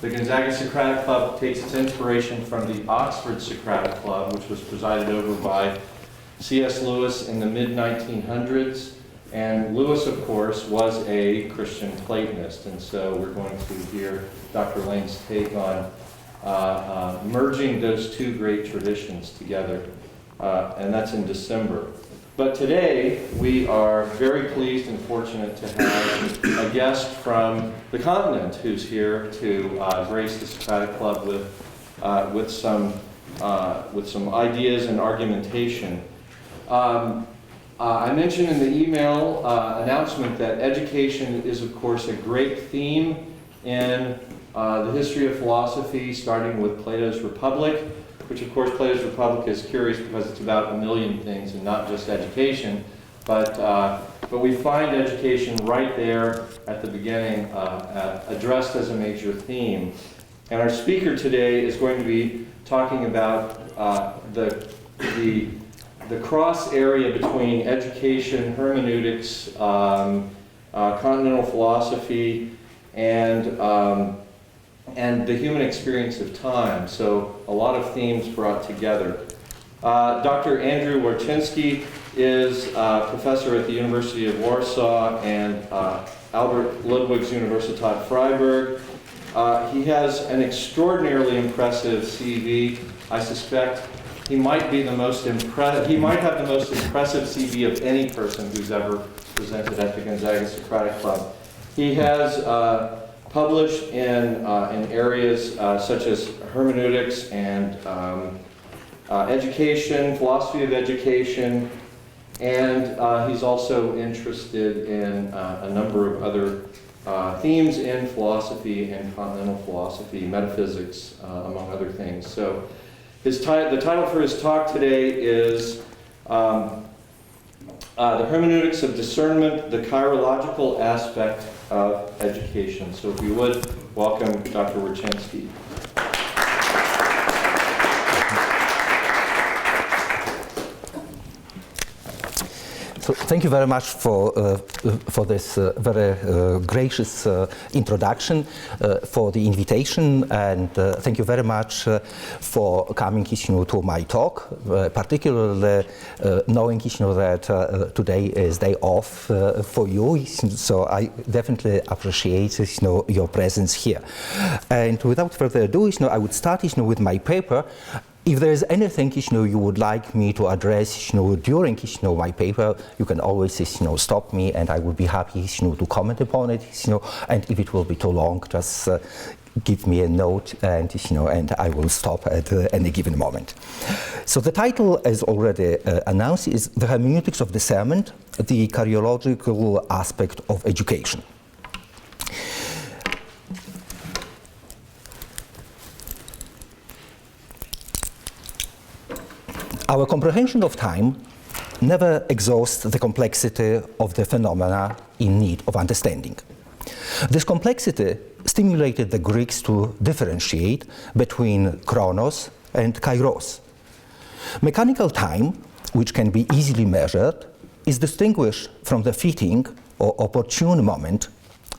The Gonzaga Socratic Club takes its inspiration from the Oxford Socratic Club, which was presided over by C.S. Lewis in the mid-1900s. And Lewis, of course, was a Christian Platonist. And so we're going to hear Dr. Lane's take on merging those two great traditions together. And that's in December. But today, we are very pleased and fortunate to have a guest from the continent who's here to grace the Socratic Club with some ideas and argumentation. I mentioned in the email announcement that education is, of course, a great theme in the history of philosophy, starting with Plato's Republic, which, of course, Plato's Republic is curious because it's about a million things and not just education. But we find education right there at the beginning, addressed as a major theme. And our speaker today is going to be talking about the cross area between education, hermeneutics, continental philosophy, and the human experience of time. So a lot of themes brought together. Dr. Andrzej Wiercinski is professor at the University of Warsaw and Albert Ludwig's Universität Freiburg. He has an extraordinarily impressive CV. I suspect he might be the most impressive. He might have the most impressive CV of any person who's ever presented at the Gonzaga Socratic Club. He has published in areas such as hermeneutics and education, philosophy of education, and he's also interested in a number of other themes in philosophy and continental philosophy, metaphysics, among other things. So the title for his talk today is The Hermeneutics of Discernment, the Kairological Aspect of Education. So if you would, welcome Dr. Wiercinski. So thank you very much for this very gracious introduction, for the invitation, and thank you very much for coming to my talk, particularly knowing that today is day off for you, so I definitely appreciate your presence here. And without further ado, I would start with my paper. If there is anything you would like me to address during my paper, you can always stop me, and I would be happy to comment upon it. And if it will be too long, just give me a note, and I will stop at any given moment. So the title, as already announced, is The Hermeneutics of Discernment, the Kairological Aspect of Education. Our comprehension of time never exhausts the complexity of the phenomena in need of understanding. This complexity stimulated the Greeks to differentiate between chronos and kairos. Mechanical time, which can be easily measured, is distinguished from the fitting or opportune moment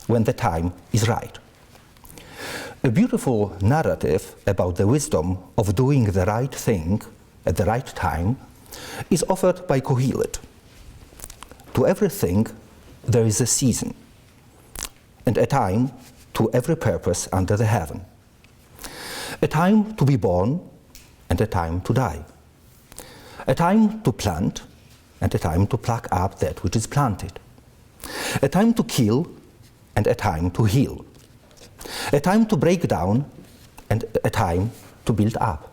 when the time is right. A beautiful narrative about the wisdom of doing the right thing at the right time is offered by Kohelet. To everything there is a season, and a time to every purpose under the heaven. A time to be born and a time to die. A time to plant and a time to pluck up that which is planted. A time to kill and a time to heal. A time to break down and a time to build up.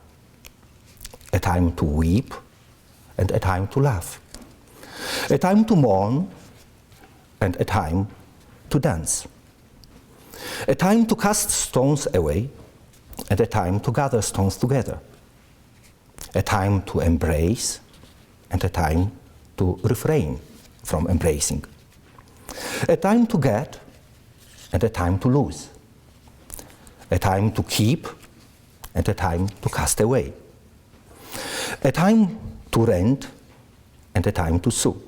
A time to weep and a time to laugh. A time to mourn and a time to dance. A time to cast stones away and a time to gather stones together. A time to embrace and a time to refrain from embracing. A time to get and a time to lose. A time to keep and a time to cast away. A time to rent and a time to sue.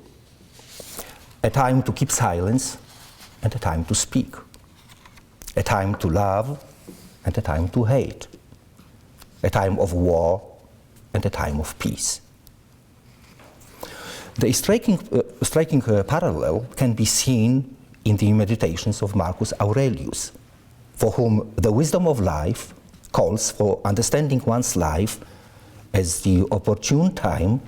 A time to keep silence and a time to speak. A time to love and a time to hate, a time of war and a time of peace. The striking parallel can be seen in the meditations of Marcus Aurelius, for whom the wisdom of life calls for understanding one's life as the opportune time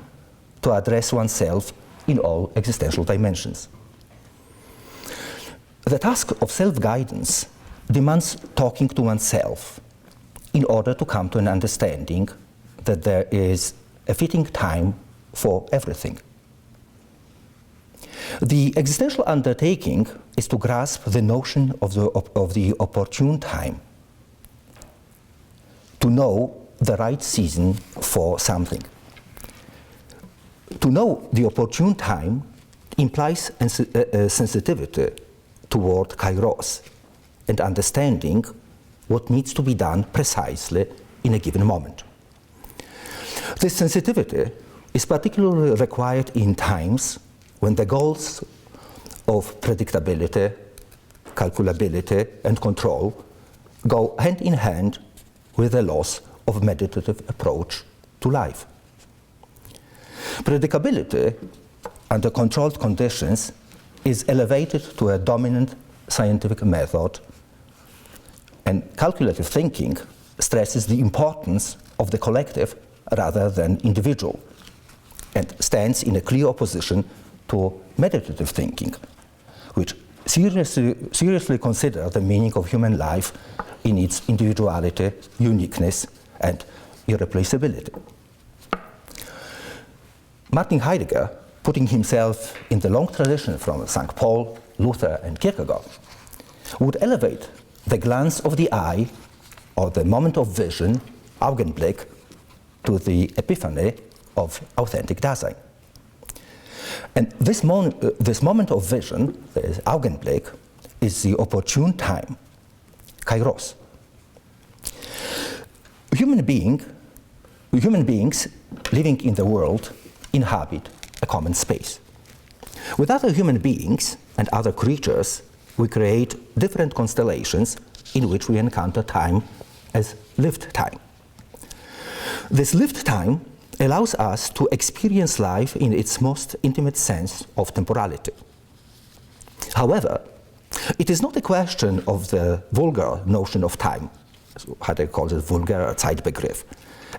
to address oneself in all existential dimensions. The task of self-guidance demands talking to oneself in order to come to an understanding that there is a fitting time for everything. The existential undertaking is to grasp the notion of the opportune time, to know the right season for something. To know the opportune time implies a sensitivity toward kairos and understanding what needs to be done precisely in a given moment. This sensitivity is particularly required in times when the goals of predictability, calculability, and control go hand in hand with the loss of meditative approach to life. Predictability under controlled conditions is elevated to a dominant scientific method, and calculative thinking stresses the importance of the collective rather than individual, and stands in a clear opposition to meditative thinking, which seriously consider the meaning of human life in its individuality, uniqueness, and irreplaceability. Martin Heidegger, putting himself in the long tradition from St. Paul, Luther, and Kierkegaard, would elevate the glance of the eye, or the moment of vision, Augenblick, to the epiphany of authentic Dasein. And this moment of vision, the Augenblick, is the opportune time, Kairos. Human beings living in the world inhabit a common space. With other human beings and other creatures, we create different constellations in which we encounter time as lived time. This lived time allows us to experience life in its most intimate sense of temporality. However, it is not a question of the vulgar notion of time, how they call it, vulgar Zeitbegriff,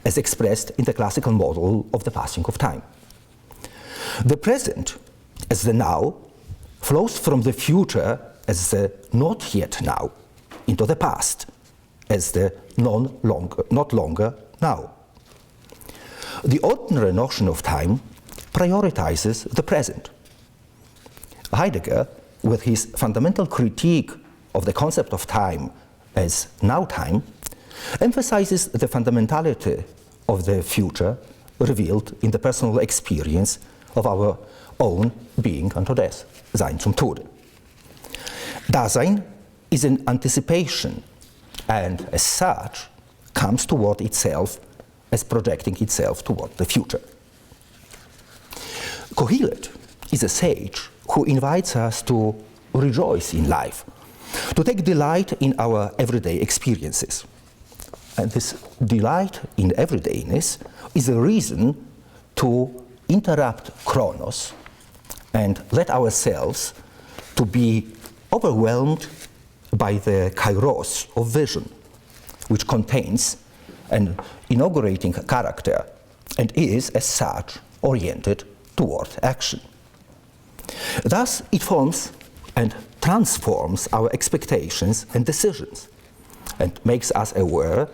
as expressed in the classical model of the passing of time. The present, as the now, flows from the future as the not yet now into the past as the not longer now. The ordinary notion of time prioritizes the present. Heidegger, with his fundamental critique of the concept of time as now time, emphasizes the fundamentality of the future revealed in the personal experience of our own being unto death, Sein zum Tode. Dasein is an anticipation, and as such comes toward itself as projecting itself toward the future. Kohelet is a sage who invites us to rejoice in life, to take delight in our everyday experiences. And this delight in everydayness is a reason to interrupt chronos and let ourselves to be overwhelmed by the kairos of vision, which contains an inaugurating character and is, as such, oriented toward action. Thus, it forms and transforms our expectations and decisions, and makes us aware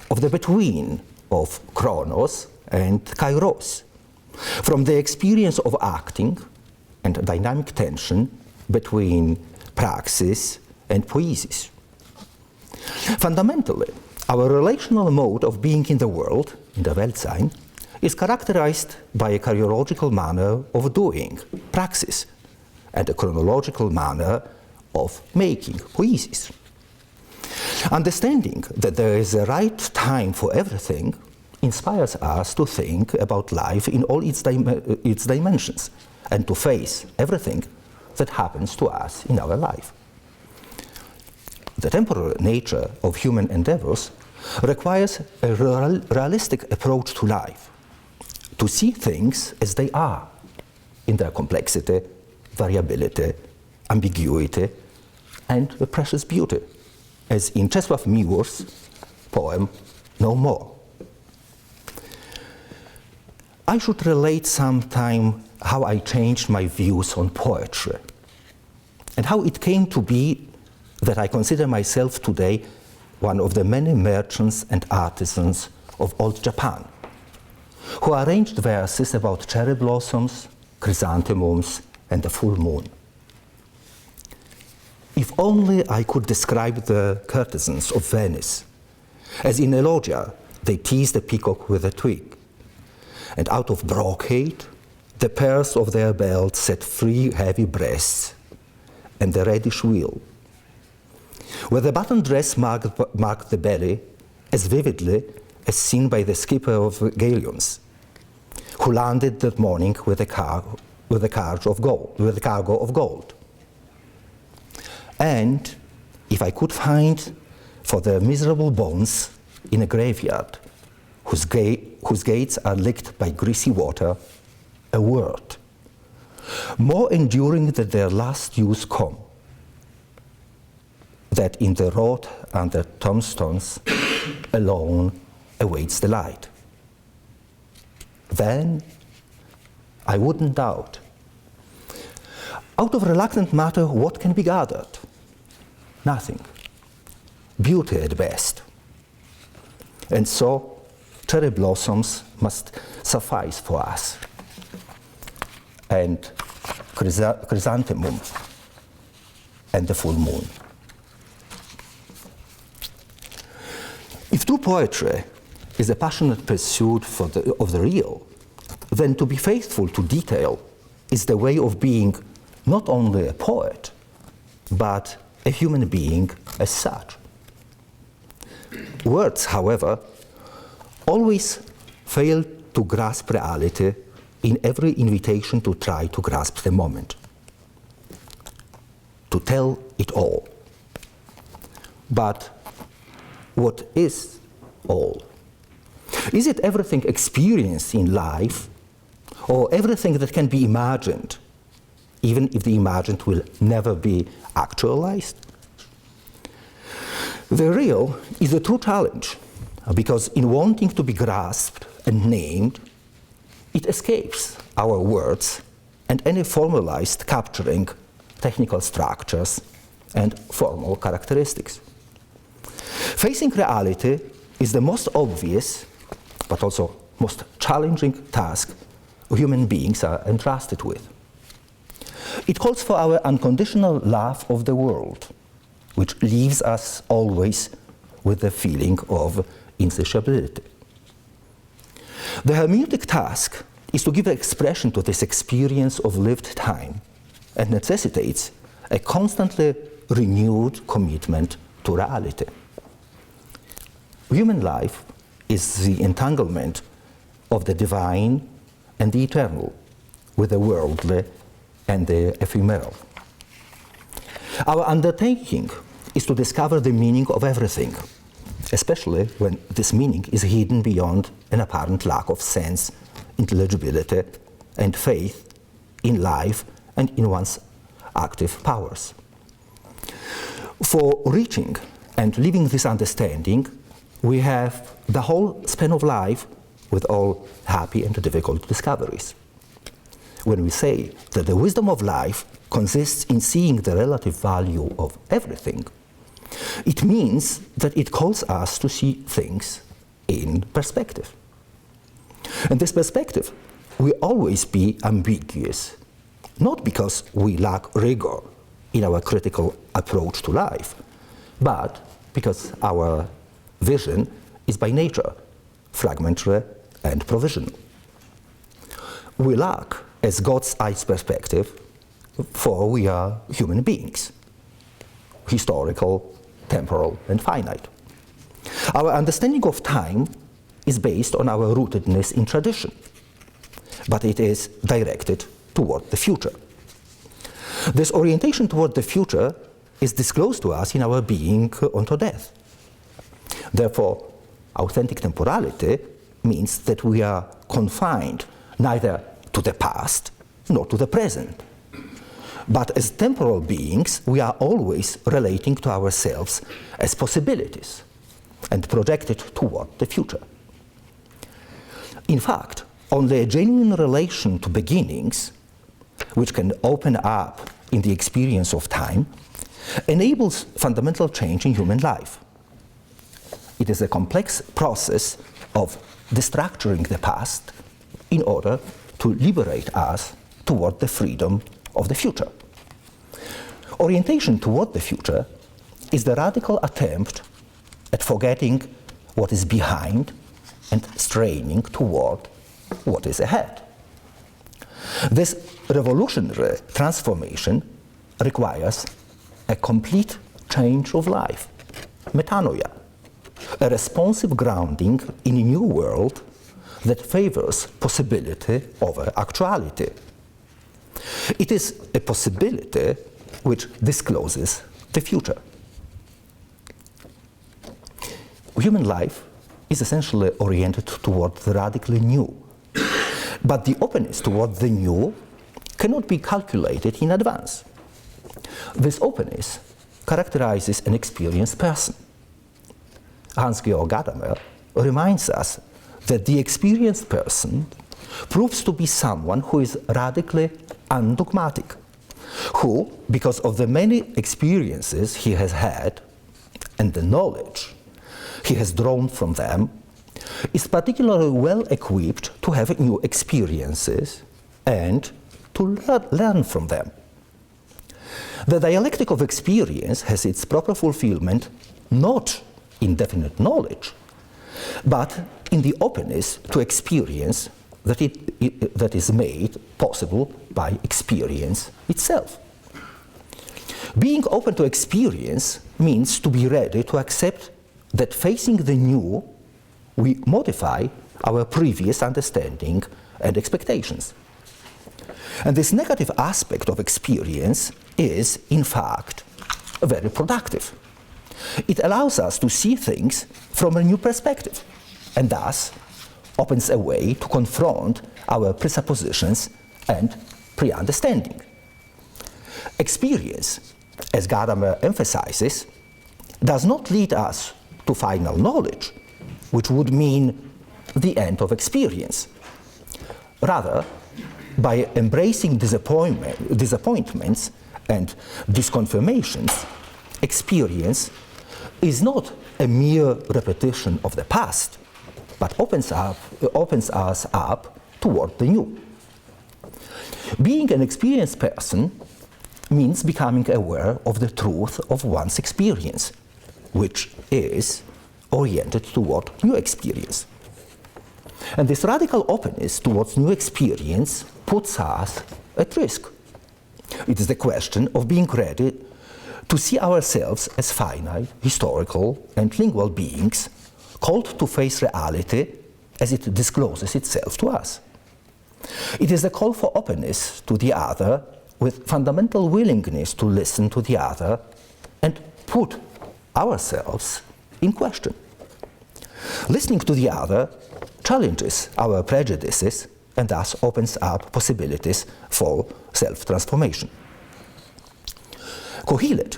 of the between of chronos and kairos, from the experience of acting and dynamic tension between praxis and poiesis. Fundamentally, our relational mode of being in the world, in the Weltsein, is characterized by a kairological manner of doing, praxis, and a chronological manner of making, poiesis. Understanding that there is a right time for everything inspires us to think about life in all its dimensions and to face everything that happens to us in our life. The temporary nature of human endeavors requires a realistic approach to life, to see things as they are, in their complexity, variability, ambiguity, and the precious beauty, as in Czesław Miłosz's poem, No More. I should relate sometime how I changed my views on poetry, and how it came to be that I consider myself today one of the many merchants and artisans of old Japan, who arranged verses about cherry blossoms, chrysanthemums, and the full moon. If only I could describe the courtesans of Venice, as in Elogia they tease the peacock with a twig, and out of brocade the pearls of their belts set free heavy breasts, and the reddish wheel, where the button dress marked the belly as vividly as seen by the skipper of galleons, who landed that morning with a cargo of gold. And if I could find for their miserable bones in a graveyard whose gates are licked by greasy water, a word more enduring than their last use come, that in the road under tombstones alone awaits the light. Then I wouldn't doubt. Out of reluctant matter, what can be gathered? Nothing. Beauty at best. And so, cherry blossoms must suffice for us. And chrysanthemum and the full moon. If true poetry is a passionate pursuit of the real, then to be faithful to detail is the way of being not only a poet, but a human being as such. Words, however, always fail to grasp reality in every invitation to try to grasp the moment, to tell it all. But what is all? Is it everything experienced in life, or everything that can be imagined, even if the imagined will never be actualized? The real is a true challenge, because in wanting to be grasped and named, it escapes our words and any formalized capturing technical structures and formal characteristics. Facing reality is the most obvious, but also most challenging task human beings are entrusted with. It calls for our unconditional love of the world, which leaves us always with the feeling of insatiability. The hermeneutic task is to give expression to this experience of lived time and necessitates a constantly renewed commitment to reality. Human life is the entanglement of the divine and the eternal with the worldly and the ephemeral. Our undertaking is to discover the meaning of everything, especially when this meaning is hidden beyond an apparent lack of sense, intelligibility, and faith in life and in one's active powers. For reaching and living this understanding, we have the whole span of life with all happy and difficult discoveries. When we say that the wisdom of life consists in seeing the relative value of everything, it means that it calls us to see things in perspective. And this perspective will always be ambiguous, not because we lack rigor in our critical approach to life, but because our vision is by nature fragmentary and provisional. We lack, as God's eyes perspective, for we are human beings, historical, temporal, and finite. Our understanding of time is based on our rootedness in tradition, but it is directed toward the future. This orientation toward the future is disclosed to us in our being unto death. Therefore, authentic temporality means that we are confined neither to the past nor to the present. But as temporal beings, we are always relating to ourselves as possibilities and projected toward the future. In fact, only a genuine relation to beginnings, which can open up in the experience of time, enables fundamental change in human life. It is a complex process of destructuring the past in order to liberate us toward the freedom of the future. Orientation toward the future is the radical attempt at forgetting what is behind and straining toward what is ahead. This revolutionary transformation requires a complete change of life, metanoia, a responsive grounding in a new world that favors possibility over actuality. It is a possibility which discloses the future. Human life is essentially oriented toward the radically new, but the openness toward the new cannot be calculated in advance. This openness characterizes an experienced person. Hans-Georg Gadamer reminds us that the experienced person proves to be someone who is radically undogmatic, who, because of the many experiences he has had and the knowledge he has drawn from them, is particularly well equipped to have new experiences and to learn from them. The dialectic of experience has its proper fulfillment not in definite knowledge, but in the openness to experience that is made possible by experience itself. Being open to experience means to be ready to accept that facing the new, we modify our previous understanding and expectations. And this negative aspect of experience is, in fact, very productive. It allows us to see things from a new perspective, and thus opens a way to confront our presuppositions and pre-understanding. Experience, as Gadamer emphasizes, does not lead us to final knowledge, which would mean the end of experience. Rather, by embracing disappointments and disconfirmations, experience is not a mere repetition of the past, but opens us up toward the new. Being an experienced person means becoming aware of the truth of one's experience, which is oriented toward new experience. And this radical openness towards new experience puts us at risk. It is the question of being ready to see ourselves as finite, historical, and lingual beings called to face reality as it discloses itself to us. It is a call for openness to the other with fundamental willingness to listen to the other and put ourselves in question. Listening to the other challenges our prejudices and thus opens up possibilities for self-transformation. Kohelet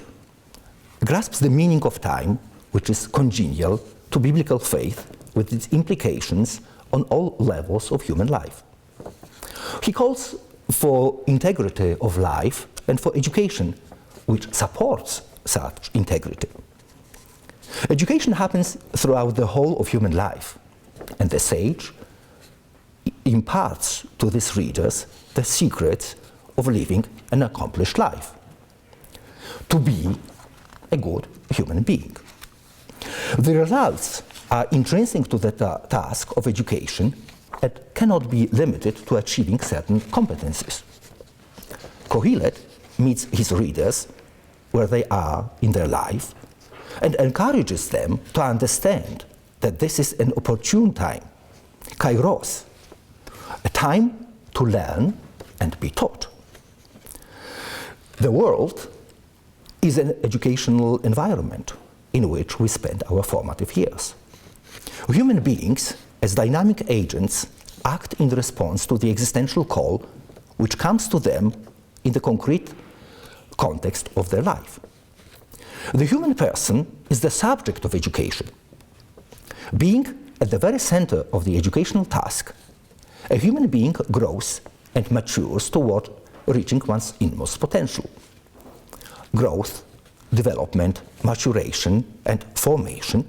grasps the meaning of time, which is congenial to biblical faith with its implications on all levels of human life. He calls for integrity of life and for education, which supports such integrity. Education happens throughout the whole of human life, and the sage imparts to his readers the secrets of living an accomplished life, to be a good human being. The results are intrinsic to the task of education and cannot be limited to achieving certain competencies. Kohelet meets his readers where they are in their life and encourages them to understand that this is an opportune time, kairos, a time to learn and be taught. The world is an educational environment in which we spend our formative years. Human beings, as dynamic agents, act in response to the existential call which comes to them in the concrete context of their life. The human person is the subject of education. Being at the very center of the educational task, a human being grows and matures toward reaching one's inmost potential. Growth, development, maturation, and formation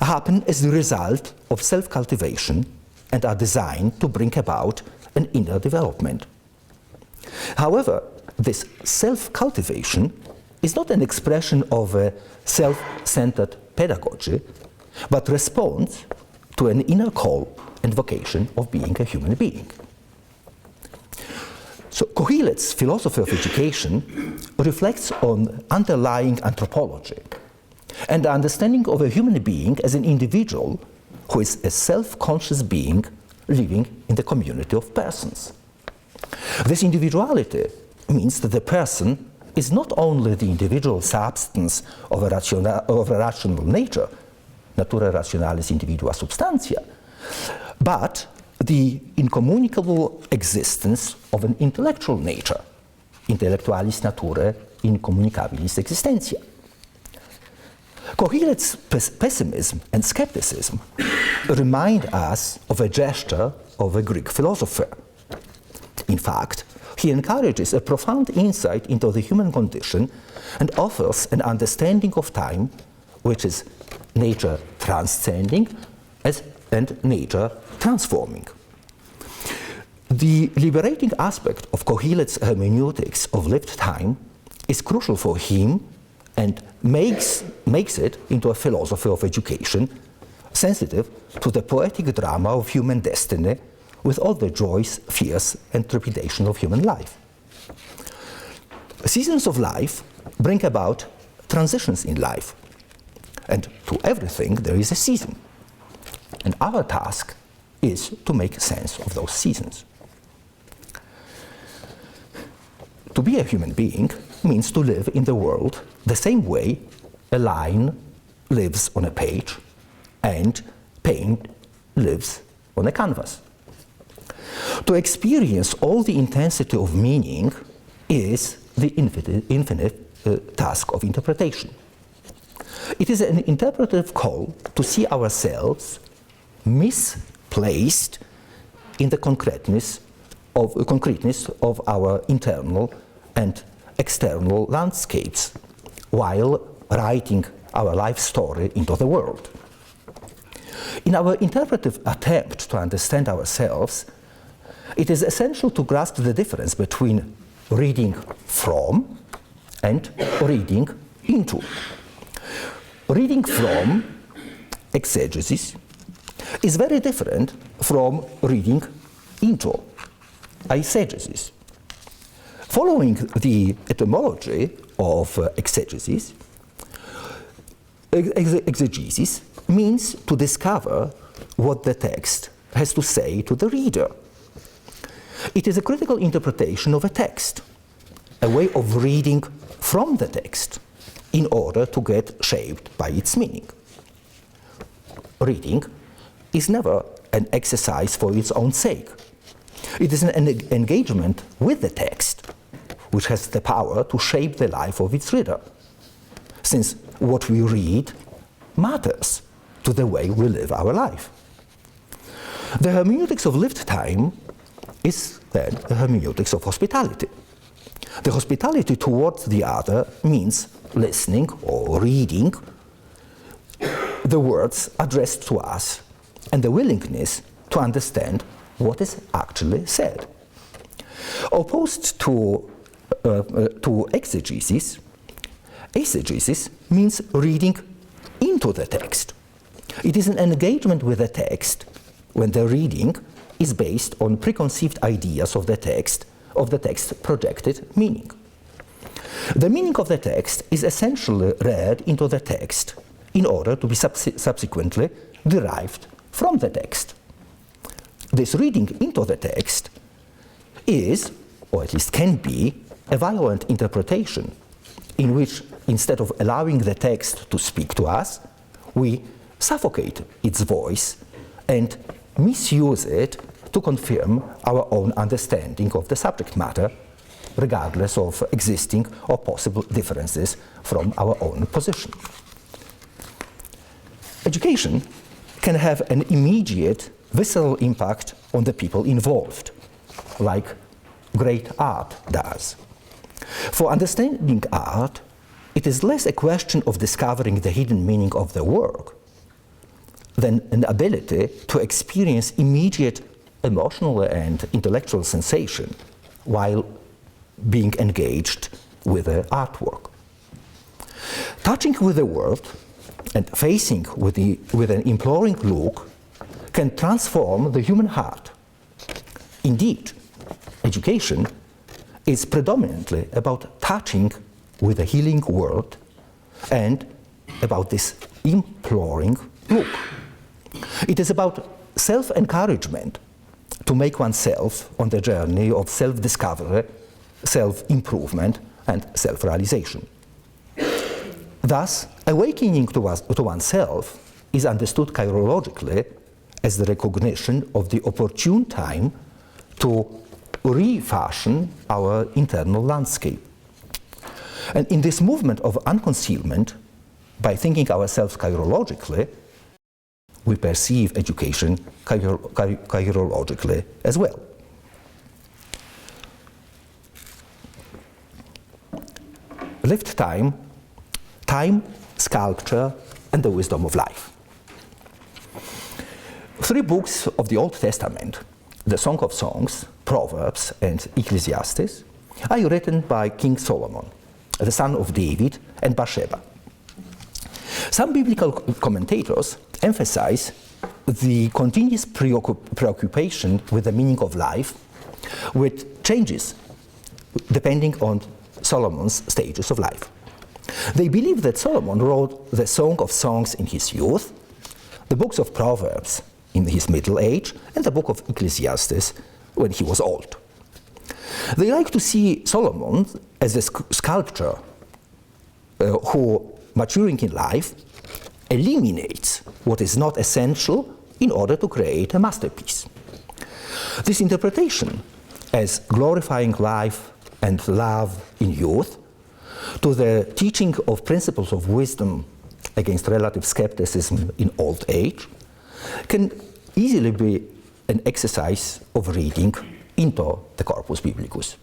happen as the result of self-cultivation and are designed to bring about an inner development. However, this self-cultivation is not an expression of a self-centered pedagogy, but responds to an inner call and vocation of being a human being. So Kohelet's philosophy of education reflects on underlying anthropology and the understanding of a human being as an individual who is a self-conscious being living in the community of persons. This individuality means that the person is not only the individual substance of a rational nature, natura rationalis individua substantia, but the incommunicable existence of an intellectual nature, intellectualis naturae incommunicabilis existentia. Kohelet's pessimism and skepticism remind us of a gesture of a Greek philosopher. In fact, he encourages a profound insight into the human condition and offers an understanding of time which is nature transcending and nature transforming. The liberating aspect of Kohelet's hermeneutics of lived time is crucial for him and makes it into a philosophy of education sensitive to the poetic drama of human destiny with all the joys, fears, and trepidation of human life. Seasons of life bring about transitions in life, and to everything there is a season. And our task is to make sense of those seasons. To be a human being means to live in the world the same way a line lives on a page and paint lives on a canvas. To experience all the intensity of meaning is the infinite task of interpretation. It is an interpretive call to see ourselves misplaced in the concreteness of our internal and external landscapes while writing our life story into the world. In our interpretive attempt to understand ourselves, it is essential to grasp the difference between reading from and reading into. Reading from exegesis is very different from reading into eisegesis. Following the etymology of exegesis, exegesis means to discover what the text has to say to the reader. It is a critical interpretation of a text, a way of reading from the text in order to get shaped by its meaning. Reading is never an exercise for its own sake. It is an engagement with the text, which has the power to shape the life of its reader, since what we read matters to the way we live our life. The hermeneutics of lived time is then the hermeneutics of hospitality. The hospitality towards the other means listening or reading the words addressed to us and the willingness to understand what is actually said. Opposed to exegesis, eisegesis means reading into the text. It is an engagement with the text when the reading is based on preconceived ideas of the text projected meaning. The meaning of the text is essentially read into the text in order to be subsequently derived from the text. This reading into the text is, or at least can be, a violent interpretation in which, instead of allowing the text to speak to us, we suffocate its voice and misuse it to confirm our own understanding of the subject matter, regardless of existing or possible differences from our own position. Education can have an immediate, visceral impact on the people involved, like great art does. For understanding art, it is less a question of discovering the hidden meaning of the work than an ability to experience immediate emotional and intellectual sensation while being engaged with the artwork. Touching with the world and facing with an imploring look can transform the human heart. Indeed, education is predominantly about touching with a healing world and about this imploring look. It is about self-encouragement to make oneself on the journey of self-discovery, self-improvement, and self-realization. Thus, awakening to oneself is understood kairologically as the recognition of the opportune time to refashion our internal landscape. And in this movement of unconcealment, by thinking ourselves kairologically, we perceive education kairologically as well. Lived time, time, sculpture, and the wisdom of life. 3 books of the Old Testament, the Song of Songs, Proverbs, and Ecclesiastes, are written by King Solomon, the son of David and Bathsheba. Some biblical commentators emphasize the continuous preoccupation with the meaning of life, with changes depending on Solomon's stages of life. They believe that Solomon wrote the Song of Songs in his youth, the books of Proverbs in his middle age, and the book of Ecclesiastes when he was old. They like to see Solomon as a sculptor who, maturing in life, eliminates what is not essential in order to create a masterpiece. This interpretation as glorifying life and love in youth to the teaching of principles of wisdom against relative skepticism in old age can easily be an exercise of reading into the Corpus Biblicus.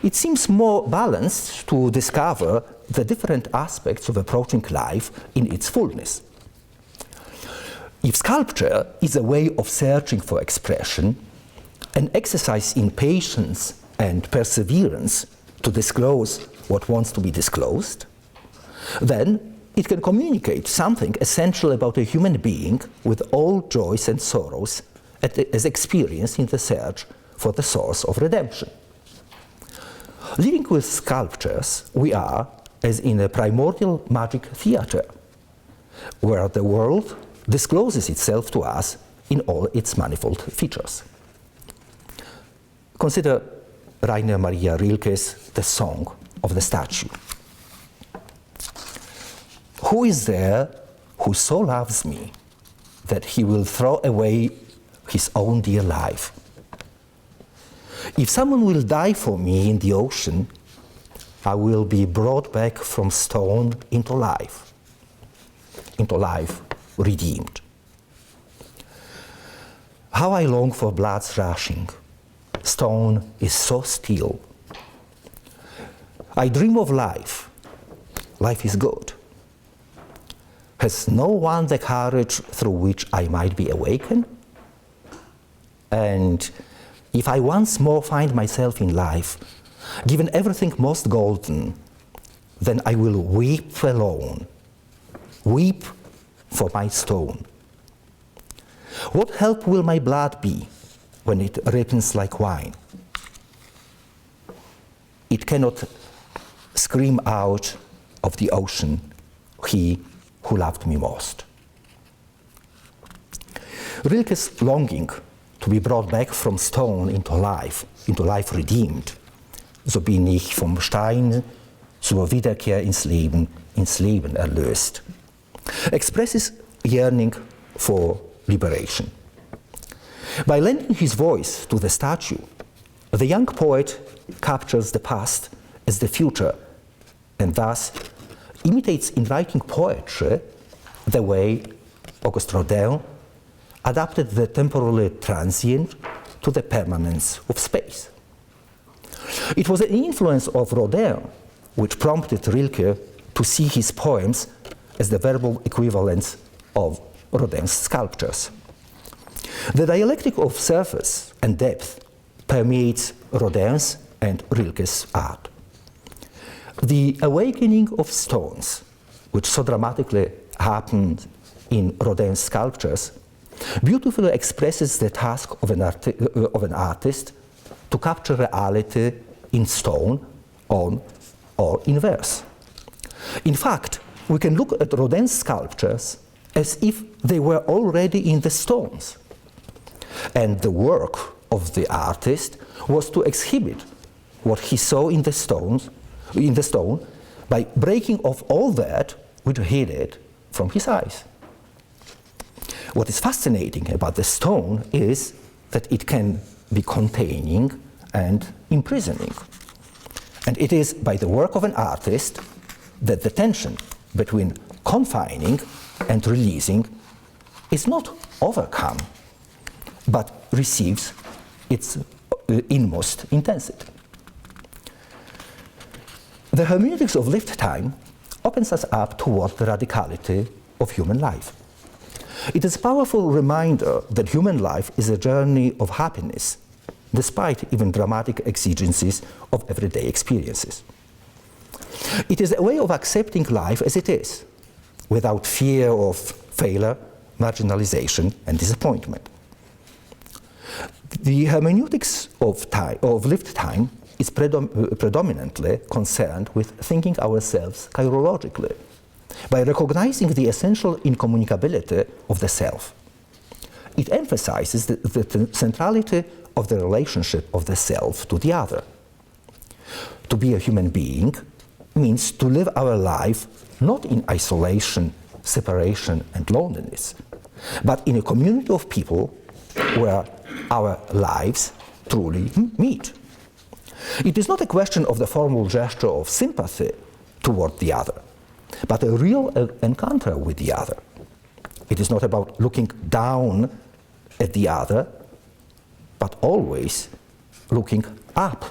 It seems more balanced to discover the different aspects of approaching life in its fullness. If sculpture is a way of searching for expression, an exercise in patience and perseverance to disclose what wants to be disclosed, then it can communicate something essential about a human being with all joys and sorrows as experienced in the search for the source of redemption. Living with sculptures, we are as in a primordial magic theater, where the world discloses itself to us in all its manifold features. Consider Rainer Maria Rilke's The Song of the Statue. Who is there who so loves me that he will throw away his own dear life? If someone will die for me in the ocean, I will be brought back from stone into life redeemed. How I long for blood's rushing. Stone is so still. I dream of life. Life is good. Has no one the courage through which I might be awakened? And if I once more find myself in life, given everything most golden, then I will weep alone, weep for my stone. What help will my blood be when it ripens like wine? It cannot scream out of the ocean, he who loved me most. Rilke's longing to be brought back from stone into life redeemed, so bin ich vom Stein zur Wiederkehr ins Leben erlöst, expresses yearning for liberation. By lending his voice to the statue, the young poet captures the past as the future and thus imitates in writing poetry the way Auguste Rodin adapted the temporally transient to the permanence of space. It was an influence of Rodin which prompted Rilke to see his poems as the verbal equivalents of Rodin's sculptures. The dialectic of surface and depth permeates Rodin's and Rilke's art. The awakening of stones, which so dramatically happened in Rodin's sculptures, beautifully expresses the task of an artist to capture reality in stone or in verse. In fact, we can look at Rodin's sculptures as if they were already in the stones. And the work of the artist was to exhibit what he saw in the stone by breaking off all that which hid it from his eyes. What is fascinating about the stone is that it can be containing and imprisoning. And it is by the work of an artist that the tension between confining and releasing is not overcome, but receives its inmost intensity. The hermeneutics of lived time opens us up toward the radicality of human life. It is a powerful reminder that human life is a journey of happiness, despite even dramatic exigencies of everyday experiences. It is a way of accepting life as it is, without fear of failure, marginalization, and disappointment. The hermeneutics of lived time is predominantly concerned with thinking ourselves kairologically, by recognizing the essential incommunicability of the self. It emphasizes the centrality of the relationship of the self to the other. To be a human being means to live our life not in isolation, separation, and loneliness, but in a community of people where our lives truly meet. It is not a question of the formal gesture of sympathy toward the other, but a real encounter with the other. It is not about looking down at the other, but always looking up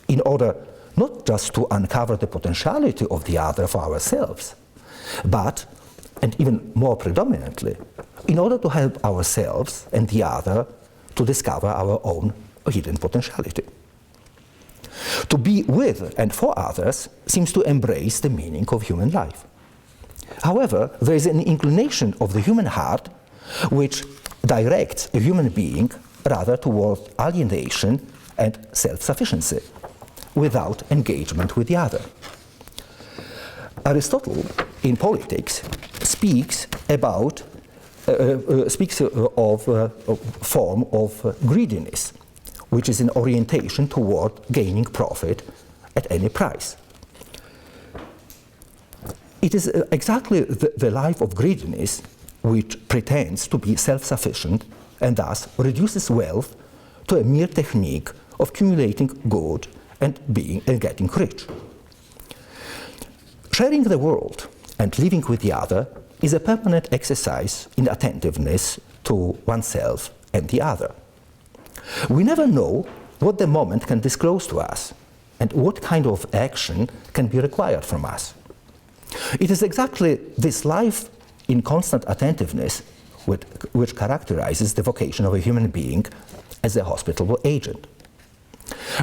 in order not just to uncover the potentiality of the other for ourselves, but, and even more predominantly, in order to help ourselves and the other to discover our own hidden potentiality. To be with and for others seems to embrace the meaning of human life. However, there is an inclination of the human heart which directs a human being rather toward alienation and self-sufficiency, without engagement with the other. Aristotle, in Politics, speaks of a form of greediness, which is an orientation toward gaining profit at any price. It is exactly the life of greediness which pretends to be self-sufficient and thus reduces wealth to a mere technique of accumulating good and getting rich. Sharing the world and living with the other is a permanent exercise in attentiveness to oneself and the other. We never know what the moment can disclose to us and what kind of action can be required from us. It is exactly this life in constant attentiveness which characterizes the vocation of a human being as a hospitable agent.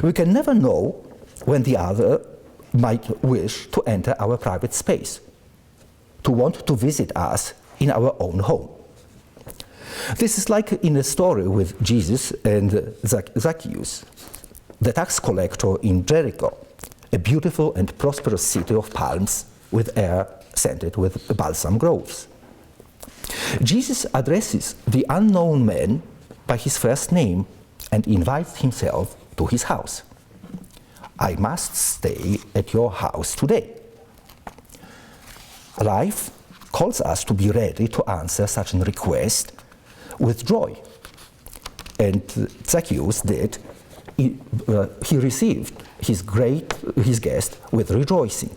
We can never know when the other might wish to enter our private space, to want to visit us in our own home. This is like in a story with Jesus and Zacchaeus, the tax collector in Jericho, a beautiful and prosperous city of palms with air scented with balsam groves. Jesus addresses the unknown man by his first name and invites himself to his house. I must stay at your house today. Life calls us to be ready to answer such a request with joy. And Zacchaeus did. He received his guest with rejoicing.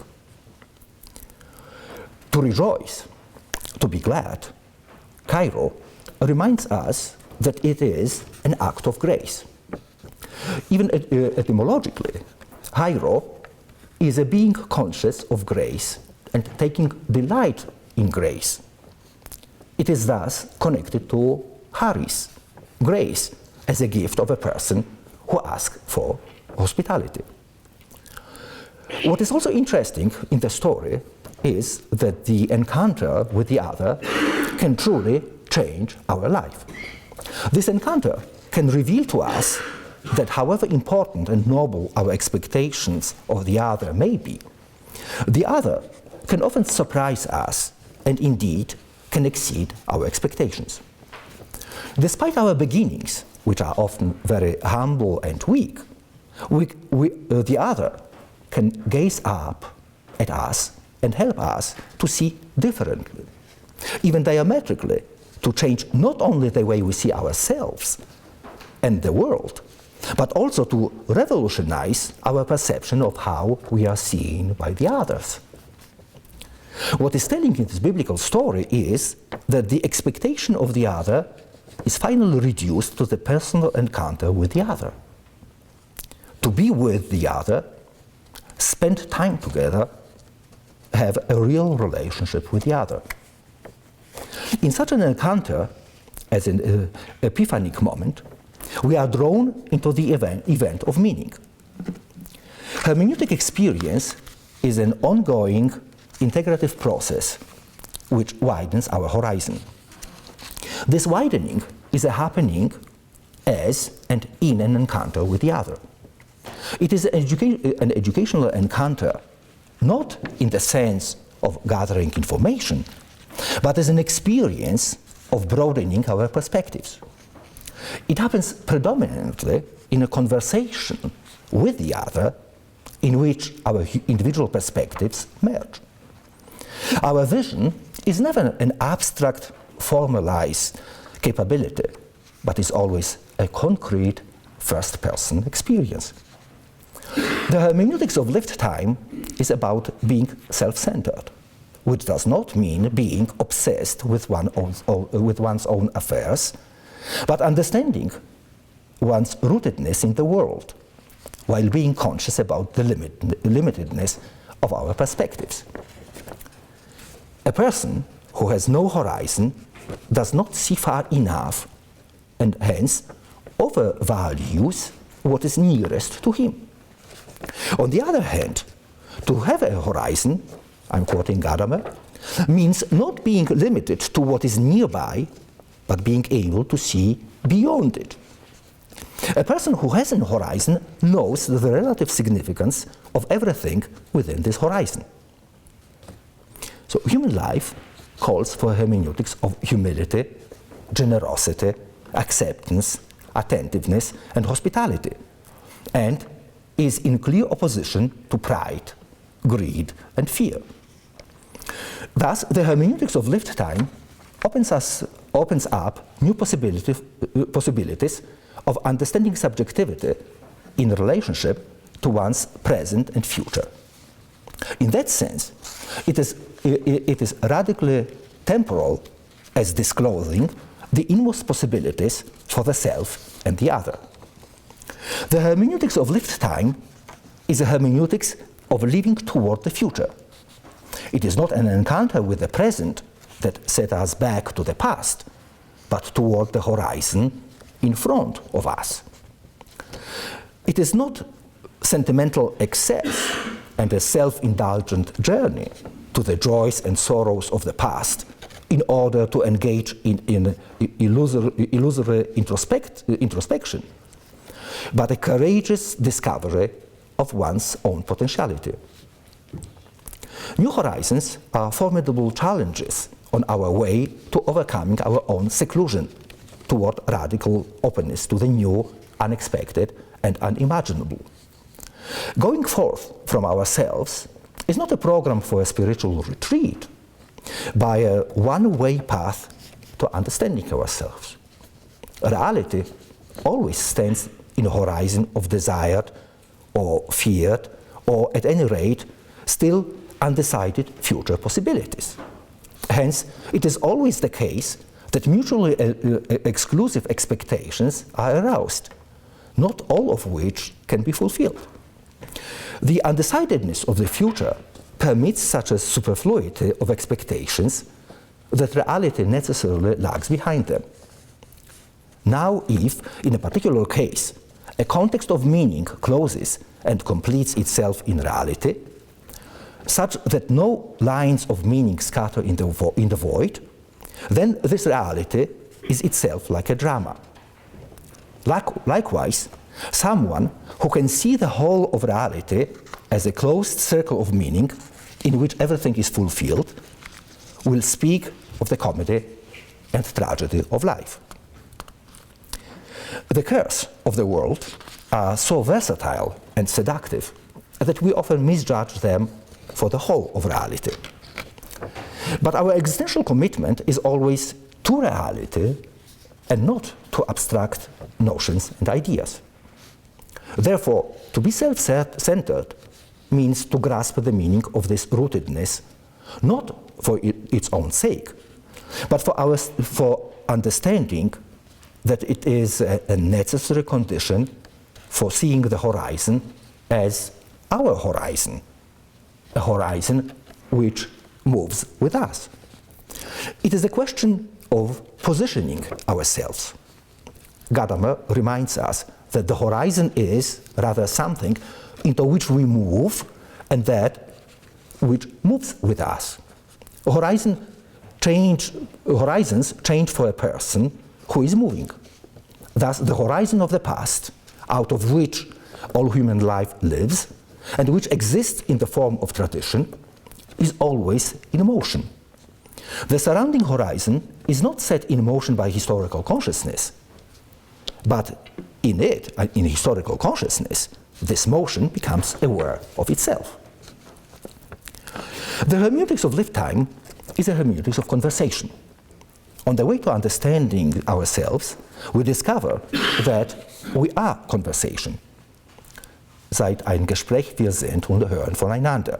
To rejoice, to be glad, Kairo reminds us that it is an act of grace. Even etymologically, Kairo is a being conscious of grace and taking delight in grace. It is thus connected to charis, grace, as a gift of a person who asks for hospitality. What is also interesting in the story is that the encounter with the other can truly change our life. This encounter can reveal to us that however important and noble our expectations of the other may be, the other can often surprise us and indeed can exceed our expectations. Despite our beginnings, which are often very humble and weak, the other can gaze up at us and help us to see differently, even diametrically, to change not only the way we see ourselves and the world, but also to revolutionize our perception of how we are seen by the others. What is telling in this biblical story is that the expectation of the other is finally reduced to the personal encounter with the other. To be with the other, spend time together, have a real relationship with the other. In such an encounter, as an epiphanic moment, we are drawn into the event of meaning. Hermeneutic experience is an ongoing integrative process which widens our horizon. This widening is a happening as and in an encounter with the other. It is an educational encounter, not in the sense of gathering information, but as an experience of broadening our perspectives. It happens predominantly in a conversation with the other in which our individual perspectives merge. Our vision is never an abstract, formalized capability, but is always a concrete first-person experience. The hermeneutics of lived time is about being self-centered, which does not mean being obsessed with one's own affairs, but understanding one's rootedness in the world, while being conscious about the limitedness of our perspectives. A person who has no horizon does not see far enough and hence overvalues what is nearest to him. On the other hand, to have a horizon, I'm quoting Gadamer, means not being limited to what is nearby, but being able to see beyond it. A person who has an horizon knows the relative significance of everything within this horizon. So human life calls for hermeneutics of humility, generosity, acceptance, attentiveness, and hospitality, and is in clear opposition to pride, greed, and fear. Thus, the hermeneutics of lived time opens up new possibilities of understanding subjectivity in relationship to one's present and future. In that sense, it is radically temporal as disclosing the inmost possibilities for the self and the other. The hermeneutics of lived time is a hermeneutics of living toward the future. It is not an encounter with the present that set us back to the past, but toward the horizon in front of us. It is not sentimental excess and a self-indulgent journey to the joys and sorrows of the past in order to engage in illusory introspection, but a courageous discovery of one's own potentiality. New horizons are formidable challenges on our way to overcoming our own seclusion toward radical openness to the new, unexpected, and unimaginable. Going forth from ourselves is not a program for a spiritual retreat, but a one-way path to understanding ourselves. Reality always stands in a horizon of desired or feared, or at any rate, still undecided future possibilities. Hence, it is always the case that mutually exclusive expectations are aroused, not all of which can be fulfilled. The undecidedness of the future permits such a superfluity of expectations that reality necessarily lags behind them. Now, if, in a particular case, a context of meaning closes and completes itself in reality, such that no lines of meaning scatter in the void, then this reality is itself like a drama. Likewise, someone who can see the whole of reality as a closed circle of meaning in which everything is fulfilled will speak of the comedy and tragedy of life. The curse of the world are so versatile and seductive that we often misjudge them for the whole of reality. But our existential commitment is always to reality and not to abstract notions and ideas. Therefore, to be self-centered means to grasp the meaning of this rootedness, not for its own sake, but for understanding that it is a necessary condition for seeing the horizon as our horizon, a horizon which moves with us. It is a question of positioning ourselves. Gadamer reminds us that the horizon is rather something into which we move and that which moves with us. Horizons change for a person who is moving. Thus, the horizon of the past, out of which all human life lives, and which exists in the form of tradition, is always in motion. The surrounding horizon is not set in motion by historical consciousness, but in historical consciousness, this motion becomes aware of itself. The hermeneutics of lived time is a hermeneutics of conversation. On the way to understanding ourselves, we discover that we are conversation. Seid ein Gespräch wir sind und hören voneinander.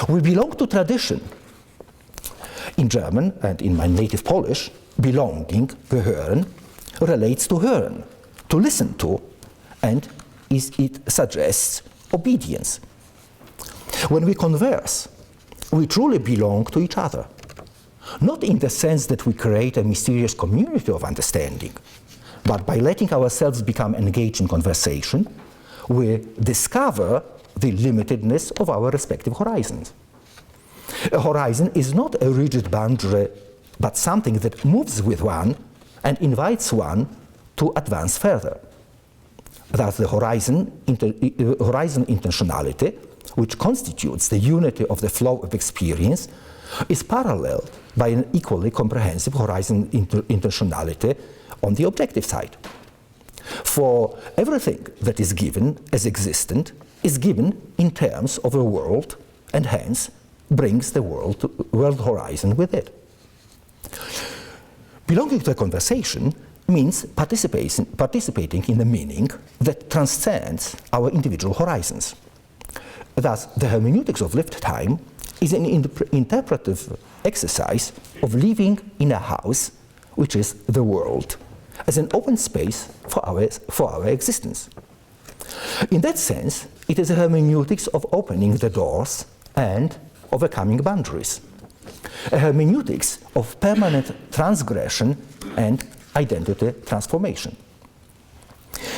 We belong to tradition. In German and in my native Polish, belonging, gehören, relates to hören, to listen to, and it suggests obedience. When we converse, we truly belong to each other. Not in the sense that we create a mysterious community of understanding, but by letting ourselves become engaged in conversation, we discover the limitedness of our respective horizons. A horizon is not a rigid boundary, but something that moves with one and invites one to advance further. Thus, the horizon intentionality, which constitutes the unity of the flow of experience, is paralleled by an equally comprehensive horizon intentionality on the objective side. For everything that is given as existent is given in terms of a world, and hence brings the world horizon with it. Belonging to a conversation means participating in a meaning that transcends our individual horizons. Thus, the hermeneutics of lived time is an interpretive exercise of living in a house, which is the world, as an open space for our existence. In that sense, it is a hermeneutics of opening the doors and overcoming boundaries, a hermeneutics of permanent transgression and identity transformation.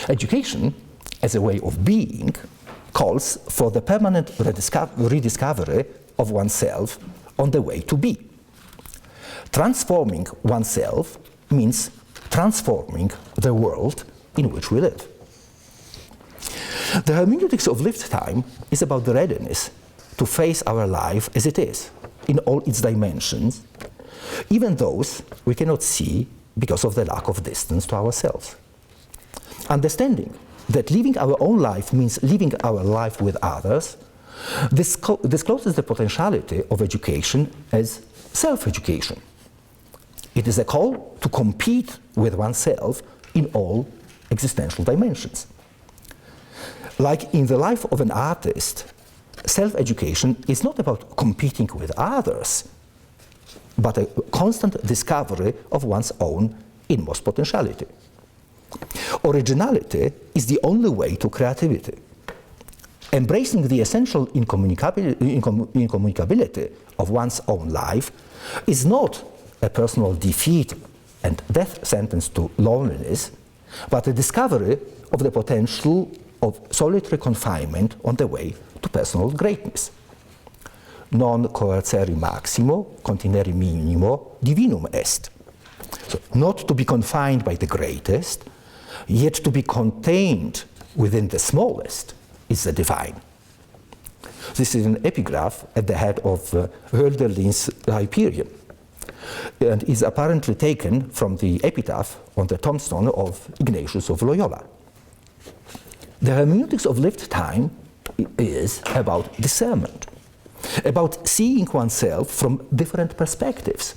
Education, as a way of being, calls for the permanent rediscovery of oneself on the way to be. Transforming oneself means transforming the world in which we live. The hermeneutics of lived time is about the readiness to face our life as it is, in all its dimensions, even those we cannot see because of the lack of distance to ourselves. Understanding that living our own life means living our life with others, discloses the potentiality of education as self-education. It is a call to compete with oneself in all existential dimensions. Like in the life of an artist, self-education is not about competing with others, but a constant discovery of one's own inmost potentiality. Originality is the only way to creativity. Embracing the essential incommunicability of one's own life is not a personal defeat and death sentence to loneliness, but a discovery of the potential of solitary confinement on the way to personal greatness. Non coercere maximo, continere minimo, divinum est. So, not to be confined by the greatest, yet to be contained within the smallest is the divine. This is an epigraph at the head of Hölderlin's Hyperion, and is apparently taken from the epitaph on the tombstone of Ignatius of Loyola. The hermeneutics of lived time is about discernment, about seeing oneself from different perspectives,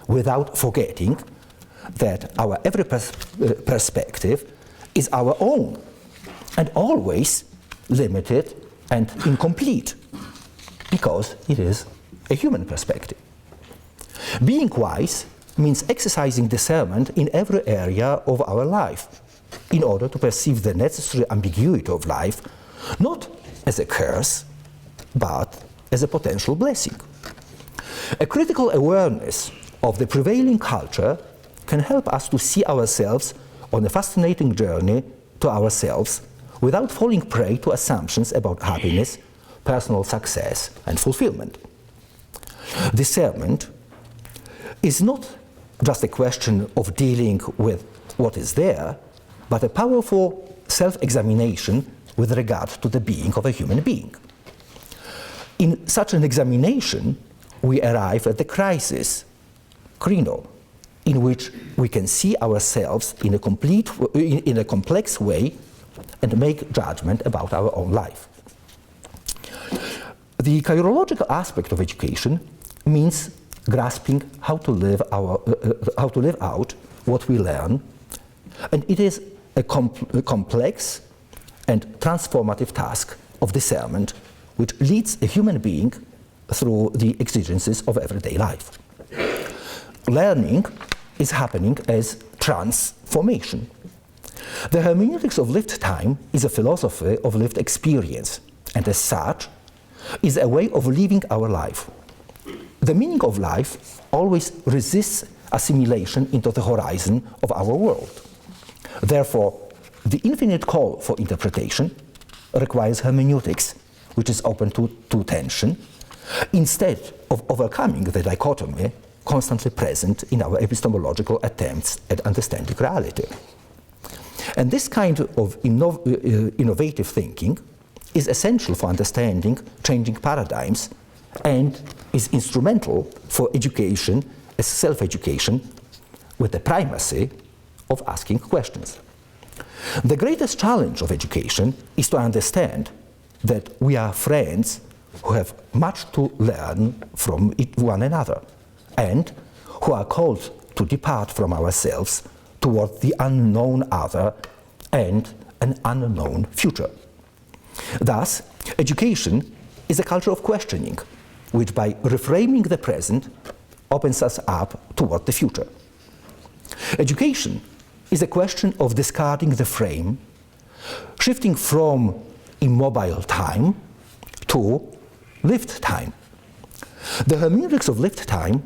without forgetting that our every perspective is our own, and always limited and incomplete, because it is a human perspective. Being wise means exercising discernment in every area of our life, in order to perceive the necessary ambiguity of life, not as a curse, but as a potential blessing. A critical awareness of the prevailing culture can help us to see ourselves on a fascinating journey to ourselves without falling prey to assumptions about happiness, personal success, and fulfillment. Discernment is not just a question of dealing with what is there, but a powerful self-examination with regard to the being of a human being. In such an examination, we arrive at the crisis, krino, in which we can see ourselves in a complex way and make judgment about our own life. The Kairological aspect of education means grasping how to live out what we learn, and it is a complex and transformative task of discernment which leads a human being through the exigencies of everyday life. Learning is happening as transformation. The hermeneutics of lived time is a philosophy of lived experience, and as such is a way of living our life. The meaning of life always resists assimilation into the horizon of our world. Therefore, the infinite call for interpretation requires hermeneutics, which is open to tension, instead of overcoming the dichotomy constantly present in our epistemological attempts at understanding reality. And this kind of innovative thinking is essential for understanding changing paradigms and is instrumental for education as self-education, with the primacy of asking questions. The greatest challenge of education is to understand that we are friends who have much to learn from one another, and who are called to depart from ourselves toward the unknown other and an unknown future. Thus, education is a culture of questioning, which by reframing the present opens us up toward the future. Education is a question of discarding the frame, shifting from immobile time to lived time. The hermeneutics of lived time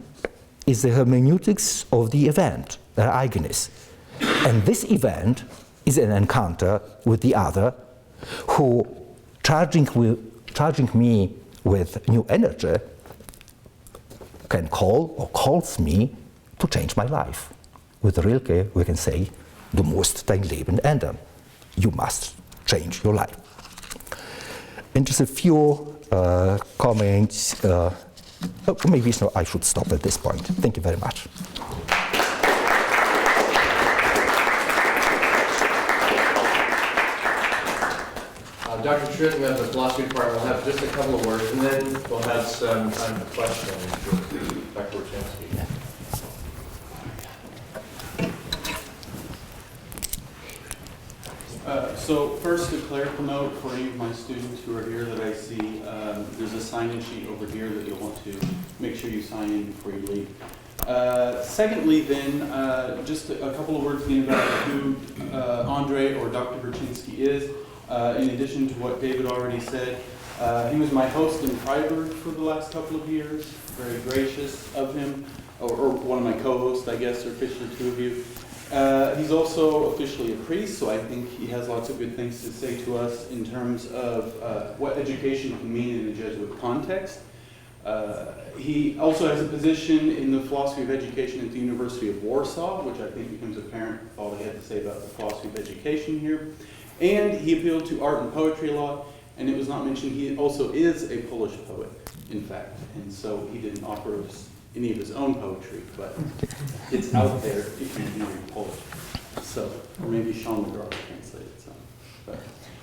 is the hermeneutics of the event, Ereignis. And this event is an encounter with the other who, charging me with new energy, can call or calls me to change my life. With Rilke, we can say, du musst dein Leben ändern. You must change your life. And just a few comments. Maybe I should stop at this point. Thank you very much. Dr. Trisman of the philosophy department will have just a couple of words, and then we'll have some time for questions with Dr. Wiercinski. So first, a clerical note for any of my students who are here that I see, there's a sign-in sheet over here that you'll want to make sure you sign in before you leave. Secondly, then, just a couple of words again about who Andrzej or Dr. Wiercinski is. In addition to what David already said, he was my host in Freiburg for the last couple of years. Very gracious of him, or one of my co-hosts, I guess, or officially two of you. He's also officially a priest, so I think he has lots of good things to say to us in terms of what education can mean in a Jesuit context. He also has a position in the philosophy of education at the University of Warsaw, which I think becomes apparent with all he had to say about the philosophy of education here. And he appealed to art and poetry a lot, and it was not mentioned he also is a Polish poet, in fact. And so he didn't offer us any of his own poetry, but it's out there if you can read Polish. So, or maybe Sean McGraw translated some. But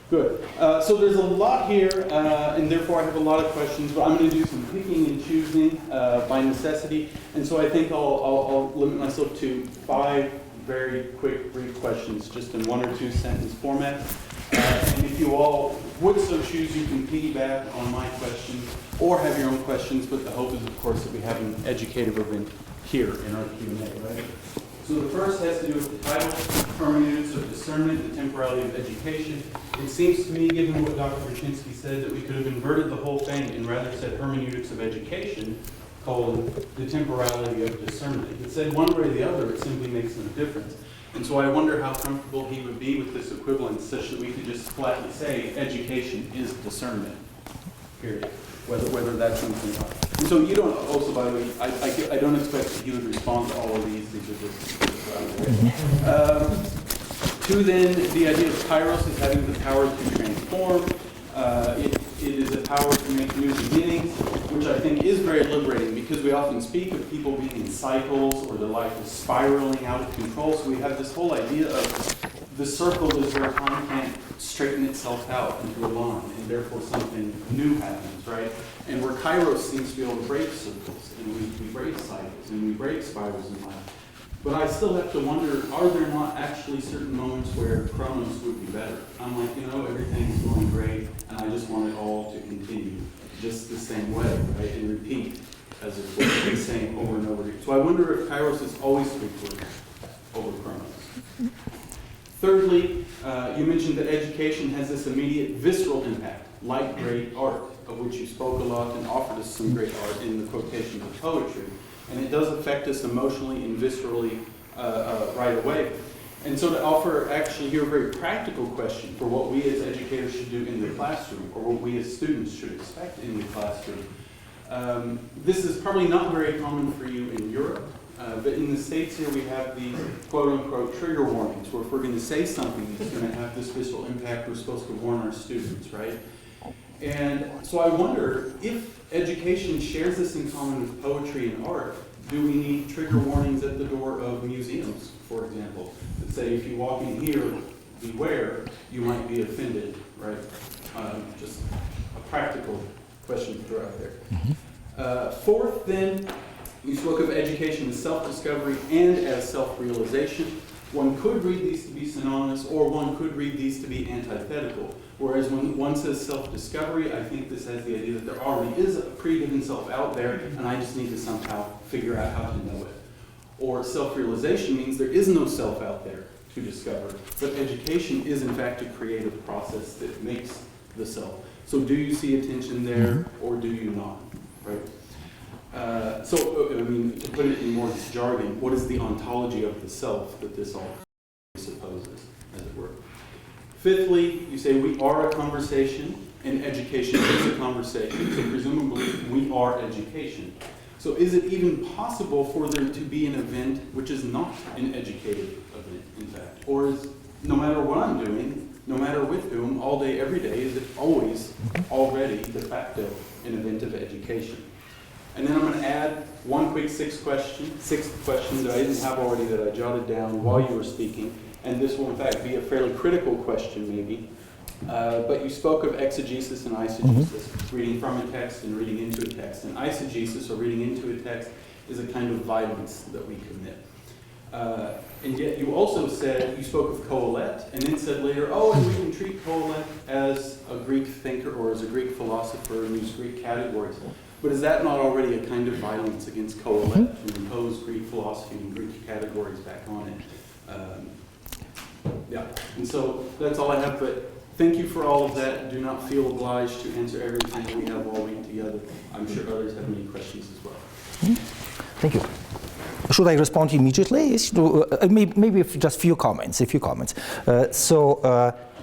good. So there's a lot here, and therefore I have a lot of questions, but I'm going to do some picking and choosing by necessity. And so I think I'll limit myself to 5 very quick, brief questions, just in 1 or 2 sentence format. And if you all would so choose, you can piggyback on my questions or have your own questions, but the hope is, of course, that we have an educative event here in our Q&A, right? So the first has to do with the title, Hermeneutics of Discernment, the Temporality of Education. It seems to me, given what Dr. Wiercinski said, that we could have inverted the whole thing and rather said Hermeneutics of Education, the temporality of discernment. If it said one way or the other, it simply makes no difference. And so I wonder how comfortable he would be with this equivalence, such that we could just flatly say education is discernment, period, whether that's something else. And so you don't, also by the way, I don't expect that he would respond to all of these are just, 2 then, the idea of kairos is having the power to transform. It is a power to make new beginnings, which I think is very liberating because we often speak of people being in cycles or their life is spiraling out of control. So we have this whole idea of the circle is where time can't straighten itself out into a line, and therefore something new happens, right? And where kairos seems to be able to break circles, and we break cycles, and we break spirals in life. But I still have to wonder, are there not actually certain moments where chronos would be better? I'm like, everything's going great, and I just want it all to continue just the same way, right? And repeat, as it's what the same over and over again. So I wonder if kairos is always preferred over chronos. Thirdly, you mentioned that education has this immediate visceral impact, like great art, of which you spoke a lot and offered us some great art in the quotations of poetry. And it does affect us emotionally and viscerally right away. And so to offer actually here a very practical question for what we as educators should do in the classroom, or what we as students should expect in the classroom. This is probably not very common for you in Europe, but in the States here we have these quote-unquote trigger warnings, where if we're going to say something that's going to have this visceral impact, we're supposed to warn our students, right? And so I wonder, if education shares this in common with poetry and art, do we need trigger warnings at the door of museums, for example, that say if you walk in here, beware, you might be offended, right? Just a practical question to throw out there. Fourth, then, you spoke of education as self-discovery and as self-realization. One could read these to be synonymous, or one could read these to be antithetical. Whereas when one says self-discovery, I think this has the idea that there already is a pre-given self out there, and I just need to somehow figure out how to know it. Or self-realization means there is no self out there to discover, but education is in fact a creative process that makes the self. So do you see a tension there, or do you not, right? To put it in more jargon, what is the ontology of the self that this all presupposes, as it were? Fifthly, you say we are a conversation, and education is a conversation, so presumably we are education. So is it even possible for there to be an event which is not an educative event, in fact? Or is, no matter what I'm doing, no matter with whom, all day, every day, is it always already de facto an event of education? And then I'm going to add one quick sixth question that I didn't have already that I jotted down while you were speaking. And this will in fact be a fairly critical question maybe. But you spoke of exegesis and eisegesis, reading from a text and reading into a text. And eisegesis, or reading into a text, is a kind of violence that we commit. And yet you also said, you spoke of Kohelet, and then said later, oh, and we can treat Kohelet as a Greek thinker or as a Greek philosopher and use Greek categories. But is that not already a kind of violence against Kohelet to impose Greek philosophy and Greek categories back on it? Yeah, and so that's all I have, but thank you for all of that. Do not feel obliged to answer everything. We have all week together. I'm sure others have many questions as well. Thank you. Should I respond immediately? Maybe just a few comments.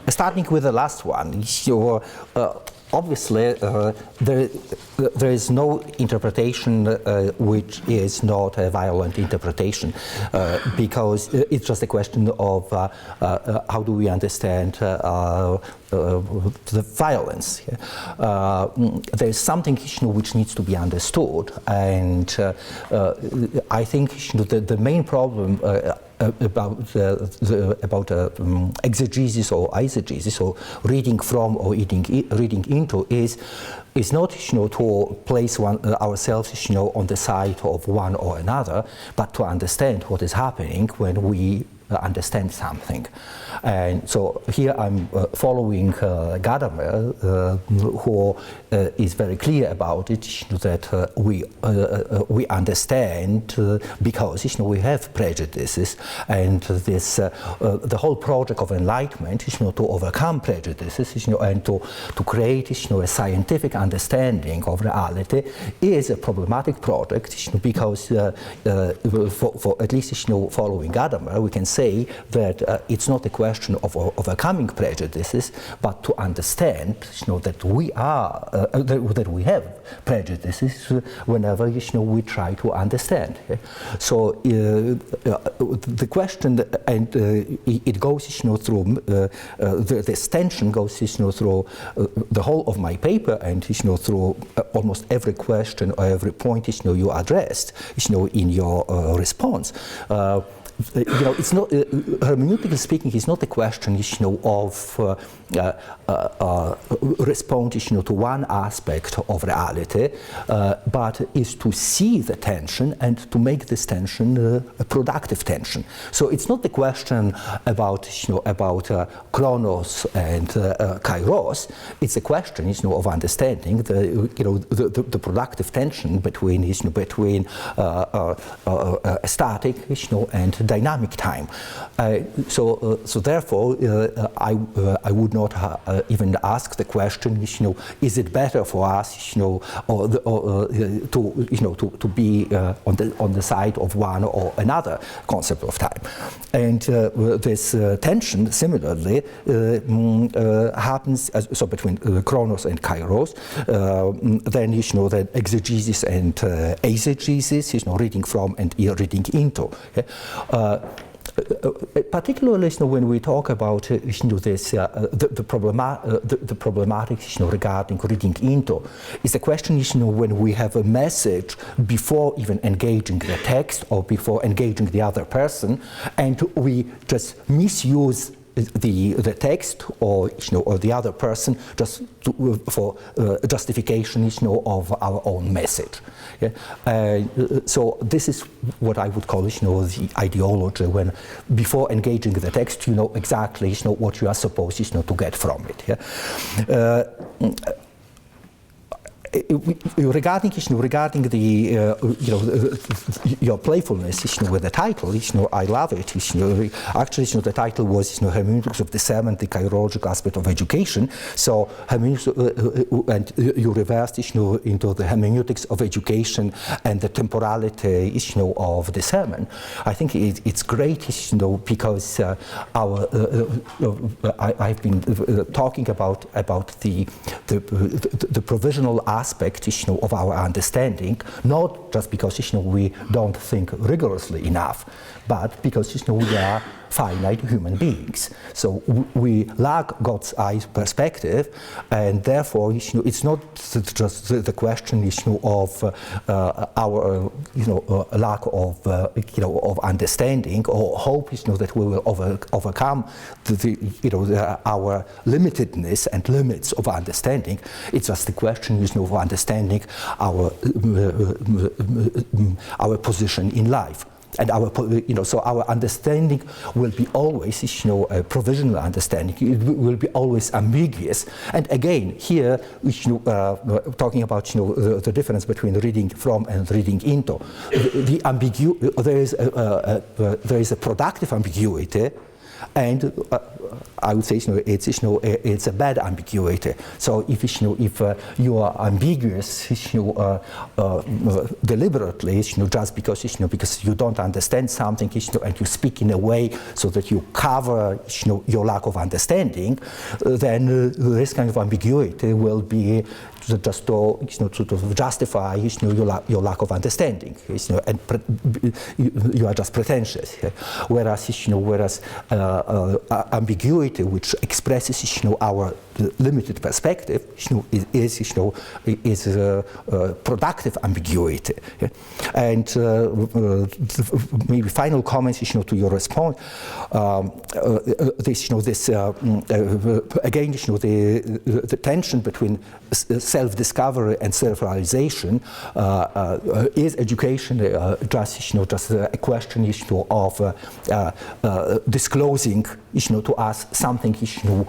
Starting with the last one, obviously, there is no interpretation which is not a violent interpretation, because it's just a question of how do we understand the violence. There is something which needs to be understood, and I think the main problem about exegesis or eisegesis, or reading from or reading into, is not to place ourselves on the side of one or another, but to understand what is happening when we understand something. And so here I'm following Gadamer, who is very clear about it, that we understand because we have prejudices, and this the whole project of enlightenment is to overcome prejudices, and to create a scientific understanding of reality is a problematic project, because for at least following Gadamer, we can say that it's not a question of overcoming prejudices, but to understand that we are that we have prejudices whenever we try to understand. So the question, and it goes through this tension goes through the whole of my paper, and through almost every question or every point you addressed in your response. It's not hermeneutically speaking. It's not a question, of responding to one aspect of reality, but is to see the tension and to make this tension a productive tension. So it's not the question about chronos and kairos. It's a question, of understanding the productive tension between static, and dynamic time. So therefore, I would not even ask the question, is it better for us, to be on the side of one or another concept of time, and this tension similarly happens so between chronos and kairos. Then that exegesis and eisegesis, reading from and reading into. Particularly when we talk about this, the problematics regarding reading into, is the question when we have a message before even engaging the text or before engaging the other person, and we just misuse the text or the other person just for justification of our own message. Yeah? So this is what I would call the ideology, when before engaging the text you know exactly what you are supposed to get from it. Yeah? Regarding the your playfulness with the title, I love it. Actually, the title was Hermeneutics of Discernment, the Kairological Aspect of Education. So hermeneutics, and you reversed into the hermeneutics of education and the temporality of discernment. I think it's great, because I've been talking about the provisional aspect of our understanding, not just because we don't think rigorously enough, but because we are finite human beings. So we lack God's eye perspective, and therefore, it's not just the question, of our, lack of, of understanding or hope, that we will overcome our limitedness and limits of understanding. It's just the question, of understanding our position in life. And so our understanding will be always, a provisional understanding. It will be always ambiguous. And again, here, talking about, the difference between reading from and reading into, there is a productive ambiguity, and I would say, it's a bad ambiguity. So if you are ambiguous, deliberately, just because you don't understand something, and you speak in a way so that you cover, your lack of understanding, then this kind of ambiguity will be just to justify, your lack of understanding, and you are just pretentious. Whereas ambiguity, which expresses, our limited perspective, is productive ambiguity. And maybe final comments, to your response. Again, the tension between self-discovery and self-realization is education just a question of disclosing to us something who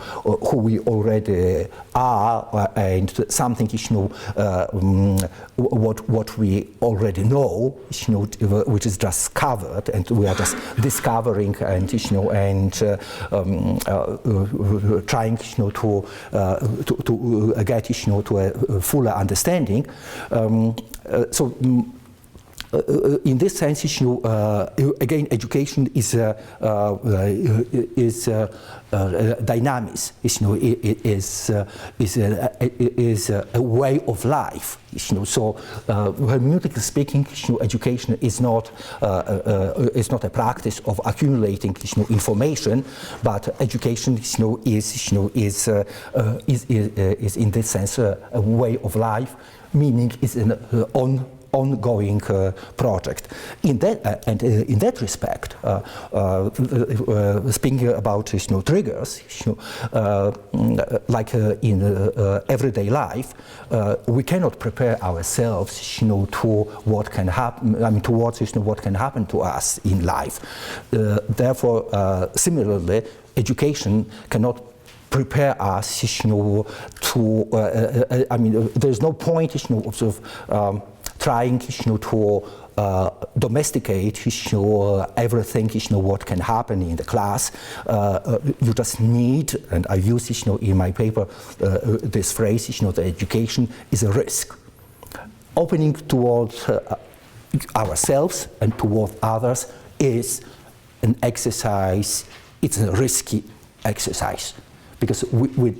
we already are, and something what we already know, which is just covered, and we are just discovering and trying to get to a fuller understanding. In this sense, again, education is dynamics. Is a way of life. So, hermeneutically speaking, education is not a practice of accumulating information, but education is in this sense a way of life, meaning is an ongoing project. In that respect, speaking about triggers, like in everyday life, we cannot prepare ourselves, to what can happen. Towards what can happen to us in life. Therefore, similarly, education cannot prepare us, to. There's no point, of trying, to domesticate, everything, what can happen in the class. You just need, and I use, in my paper, this phrase, that education is a risk. Opening towards ourselves and toward others is an exercise. It's a risky exercise, because we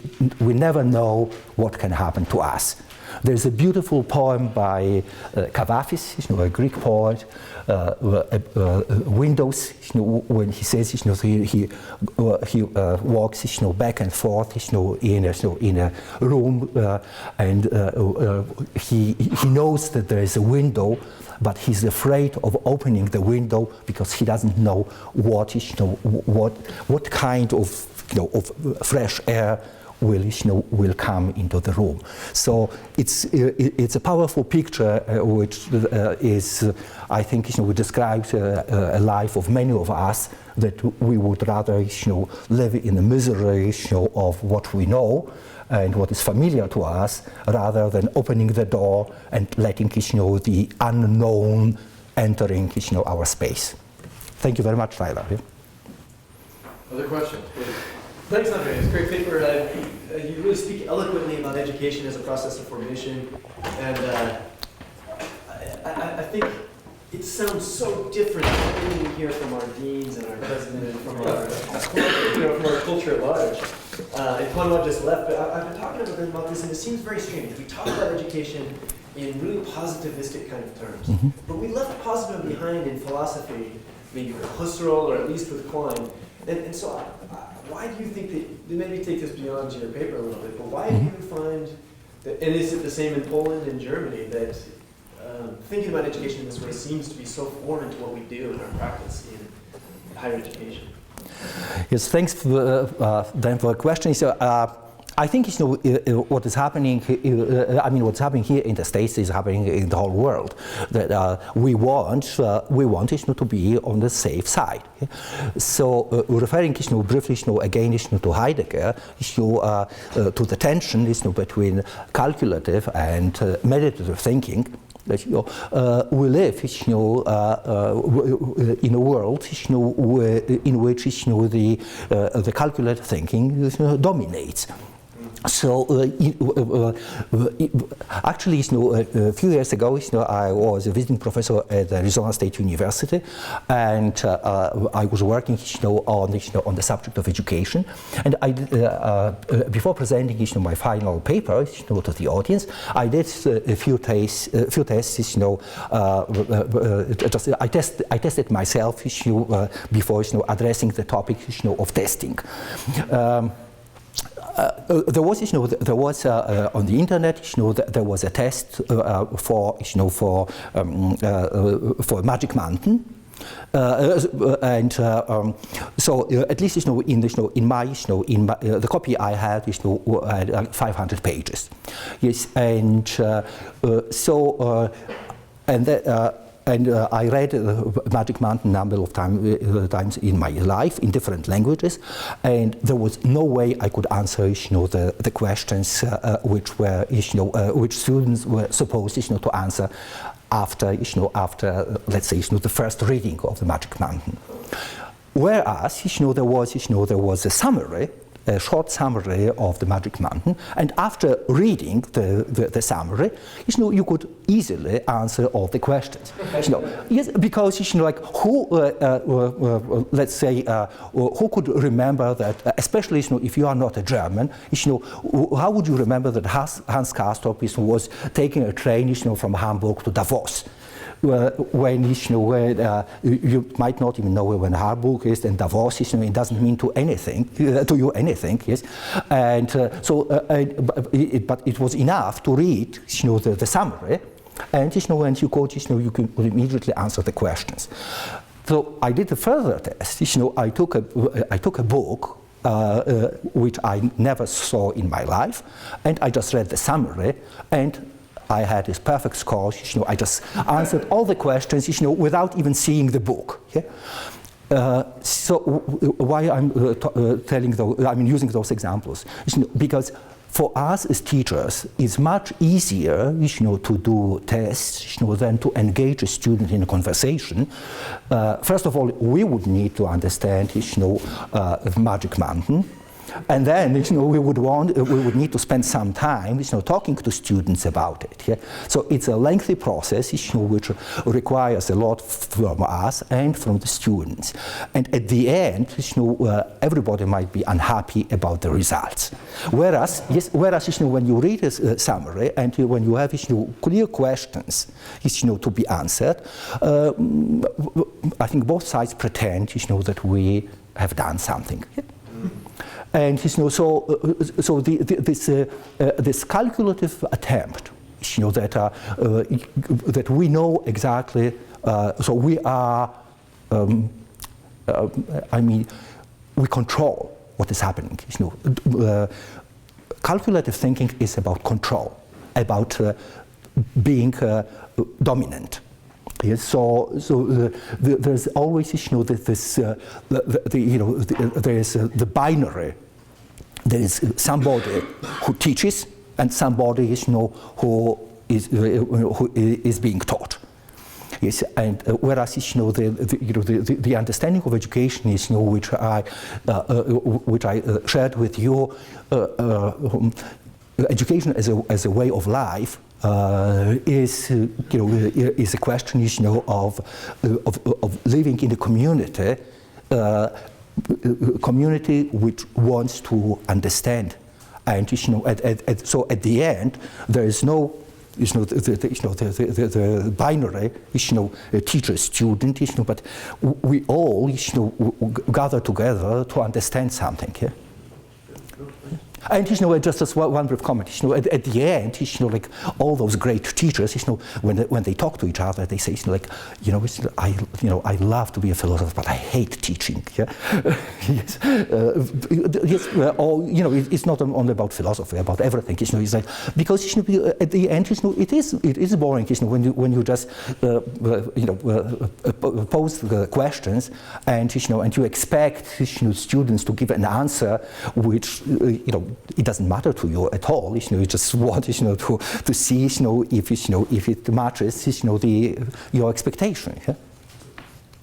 never know what can happen to us. There's a beautiful poem by Kavafis, a Greek poet, Windows, when he says, he walks, back and forth, in a room, and he knows that there is a window, but he's afraid of opening the window because he doesn't know what kind of fresh air will come into the room. So it's a powerful picture, which is, I think, describes a life of many of us, that we would rather, live in the misery, of what we know and what is familiar to us, rather than opening the door and letting, the unknown entering, our space. Thank you very much, Tyler. Other questions, please? Thanks, Andrzej. It's a great paper. You really speak eloquently about education as a process of formation, and I think it sounds so different than everything we hear from our deans and our president and from our, from our culture at large. And Conrad just left, but I've been talking to them about this, and it seems very strange. We talk about education in really positivistic kind of terms, but we left positive behind in philosophy, maybe with Husserl or at least with Klein. And so why do you think that, maybe take this beyond your paper a little bit, but why do you find that, and is it the same in Poland and Germany, that thinking about education in this way seems to be so foreign to what we do in our practice in higher education? Yes, thanks for the question. So, I think what is happening. What's happening here in the States is happening in the whole world. That we want to be on the safe side. So, referring briefly again to Heidegger, to the tension between calculative and meditative thinking. We live in a world in which the calculative thinking dominates. So actually, a few years ago, I was a visiting professor at Arizona State University, and I was working on the subject of education. And I before presenting my final paper to the audience, I did a few tests. I tested myself before addressing the topic of testing. There was on the internet, there was a test for Magic Mountain, so at least in the copy I had had 500 pages. Yes, and and I read Magic Mountain a number of times in my life in different languages, and there was no way I could answer the questions which students were supposed to answer after let's say the first reading of the Magic Mountain. Whereas there was a summary, a short summary of the Magic Mountain, and after reading the summary, you could easily answer all the questions. Yes, because who, let's say, who could remember that? Especially if you are not a German, how would you remember that Hans Castorp was taking a train from Hamburg to Davos? When you might not even know when Hamburg is, and Davos is, it doesn't mean to you anything, yes. And but it was enough to read, the summary, and when you could immediately answer the questions. So I did a further test. I took a book which I never saw in my life, and I just read the summary, and I had this perfect score. I just answered all the questions, without even seeing the book. Yeah? So why I'm using those examples? Because for us as teachers, it's much easier, to do tests, than to engage a student in a conversation. First of all, we would need to understand, Magic Mountain. And then, we would need to spend some time, talking to students about it. Yeah? So it's a lengthy process, which requires a lot from us and from the students. And at the end, everybody might be unhappy about the results. Whereas, when you read a summary and when you have, clear questions, to be answered, I think both sides pretend, that we have done something. Yeah? And this calculative attempt, that we know exactly. So we are, we control what is happening. Calculative thinking is about control, about being dominant. Yes, so there's always there's the binary. There is somebody who teaches and somebody who is being taught. Yes, and whereas the understanding of education is which I shared with you, education as a way of life. Is a question of living in a community, community which wants to understand, and so at the end there is no the binary, teacher-student, but we all, gather together to understand something. Yeah? And just as one brief comment, at the end, like all those great teachers, when they talk to each other, they say, I love to be a philosopher, but I hate teaching. Yeah? Yes, or it's not only about philosophy, about everything. It's like because at the end, it is boring. When you just pose the questions, and you expect students to give an answer which it doesn't matter to you at all. You just want to see if it matches your expectation. Yeah?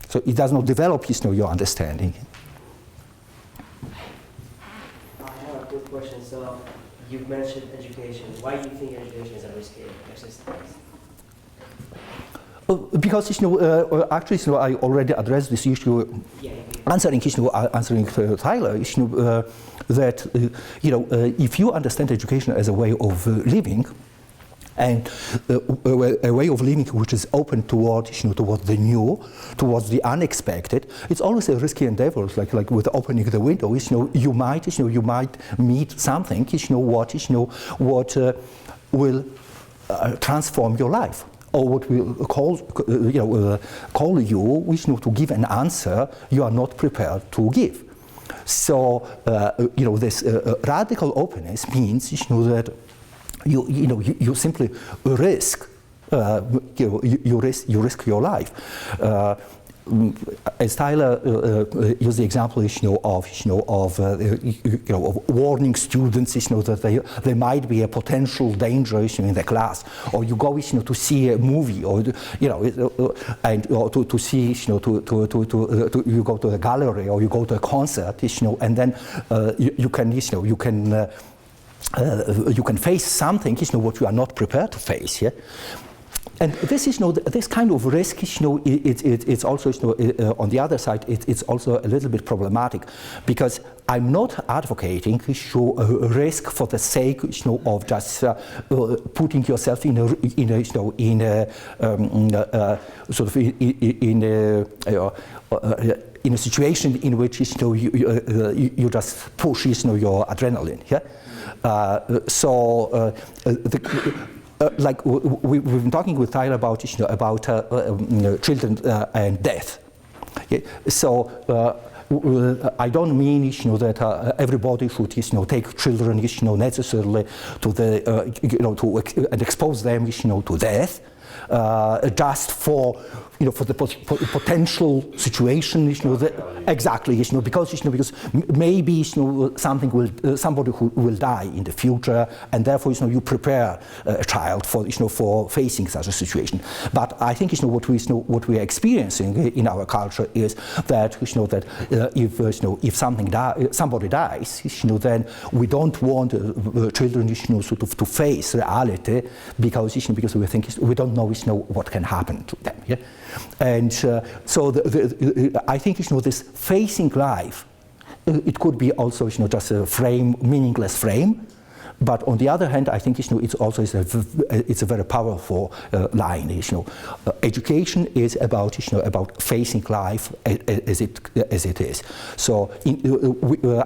So it does not develop your understanding. I have a quick question. So you've mentioned education. Why do you think education is a risky exercise? Because actually, I already addressed this issue. Yeah. Answering Tyler, that if you understand education as a way of living, and a way of living which is open towards the new, towards the unexpected, it's always a risky endeavor. Like with opening the window, you might meet something, what will transform your life, or what will call you to give an answer you are not prepared to give. So this radical openness means that you simply risk you risk your life. As Tyler used the example of warning students that they might be a potential danger in the class, or you go to see a movie, or and to see you go to a gallery, or you go to a concert, and then you can face something what you are not prepared to face. Yeah? And this this kind of risk, it's also on the other side, it's also a little bit problematic, because I'm not advocating a risk for the sake of just putting yourself in a situation in which you just push your adrenaline. Yeah. Like we've been talking with Tyler about children and death. Yeah? So I don't mean that everybody should take children necessarily to the and expose them to death. Just for the potential situation, exactly, because maybe somebody who will die in the future, and therefore you prepare a child for facing such a situation. But I think what we are experiencing in our culture is that if somebody dies, then we don't want children to face reality, because we think we don't know what can happen to them. Yeah? And so I think this facing life, it could be also just a meaningless frame, but on the other hand, I think it's also it's a very powerful line. Education is about facing life as it is. So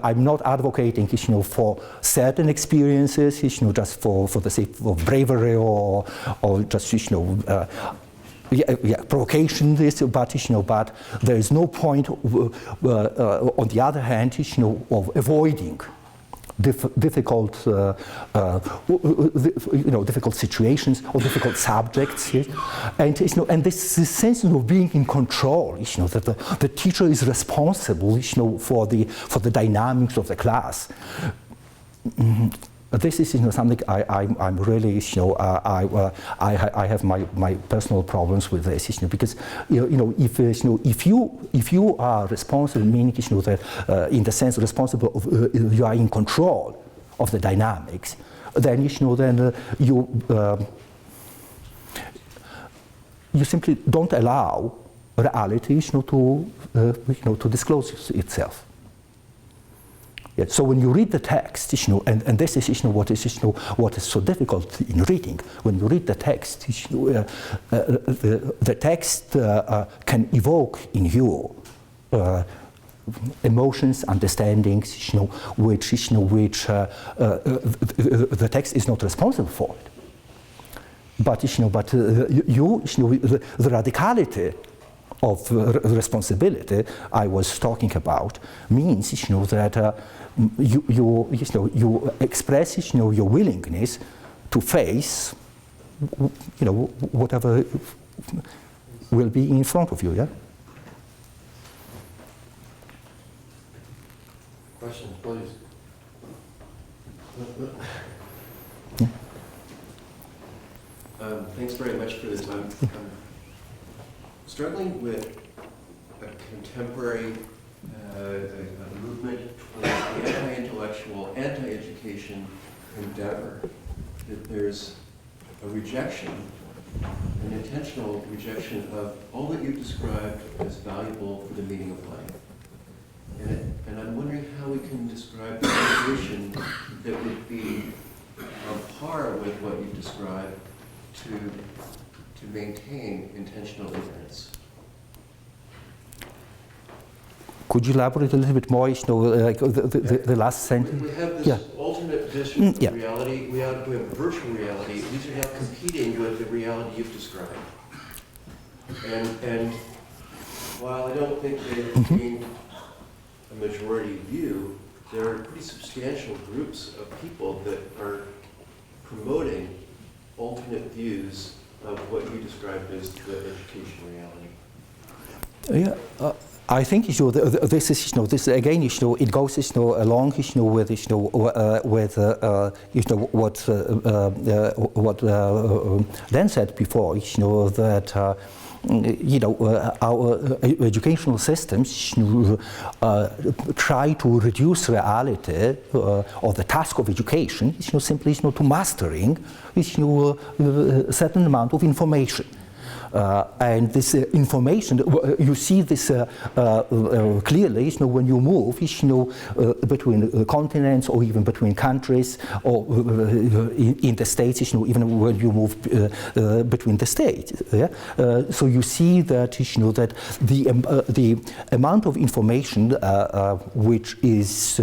I'm not advocating for certain experiences, just for the sake of bravery or just provocation, but there is no point on the other hand of avoiding difficult situations or difficult subjects, yes? And this sense of being in control, that the teacher is responsible, for the dynamics of the class. This is something I'm really I have my personal problems with this, because if you are responsible, meaning that in the sense responsible of you are in control of the dynamics, then you simply don't allow reality to disclose itself. Yeah, so when you read the text, and this is what is so difficult in reading. When you read the text, the text can evoke in you emotions, understandings, which the text is not responsible for it. But the radicality of responsibility I was talking about means that you express your willingness to face whatever will be in front of you. Yeah. Questions, please. Thanks very much for this. I'm struggling with a contemporary movement towards the anti-intellectual, anti-education endeavor. That there's a rejection, an intentional rejection of all that you've described as valuable for the meaning of life. And I'm wondering how we can describe an education that would be on par with what you've described to maintain intentional ignorance. Could you elaborate a little bit more, like the last sentence? We have this alternate vision of yeah. reality. We have virtual reality. These are now competing with the reality you've described. And while I don't think they've gained a majority view, there are pretty substantial groups of people that are promoting alternate views of what you described as the education reality. Yeah, I think this is this again it goes along with what Dan said before, that our educational systems try to reduce reality or the task of education simply to mastering a certain amount of information. And this information, you see this clearly when you move between continents or even between countries or in the states, even when you move between the states. Yeah? So you see that that the amount of information which is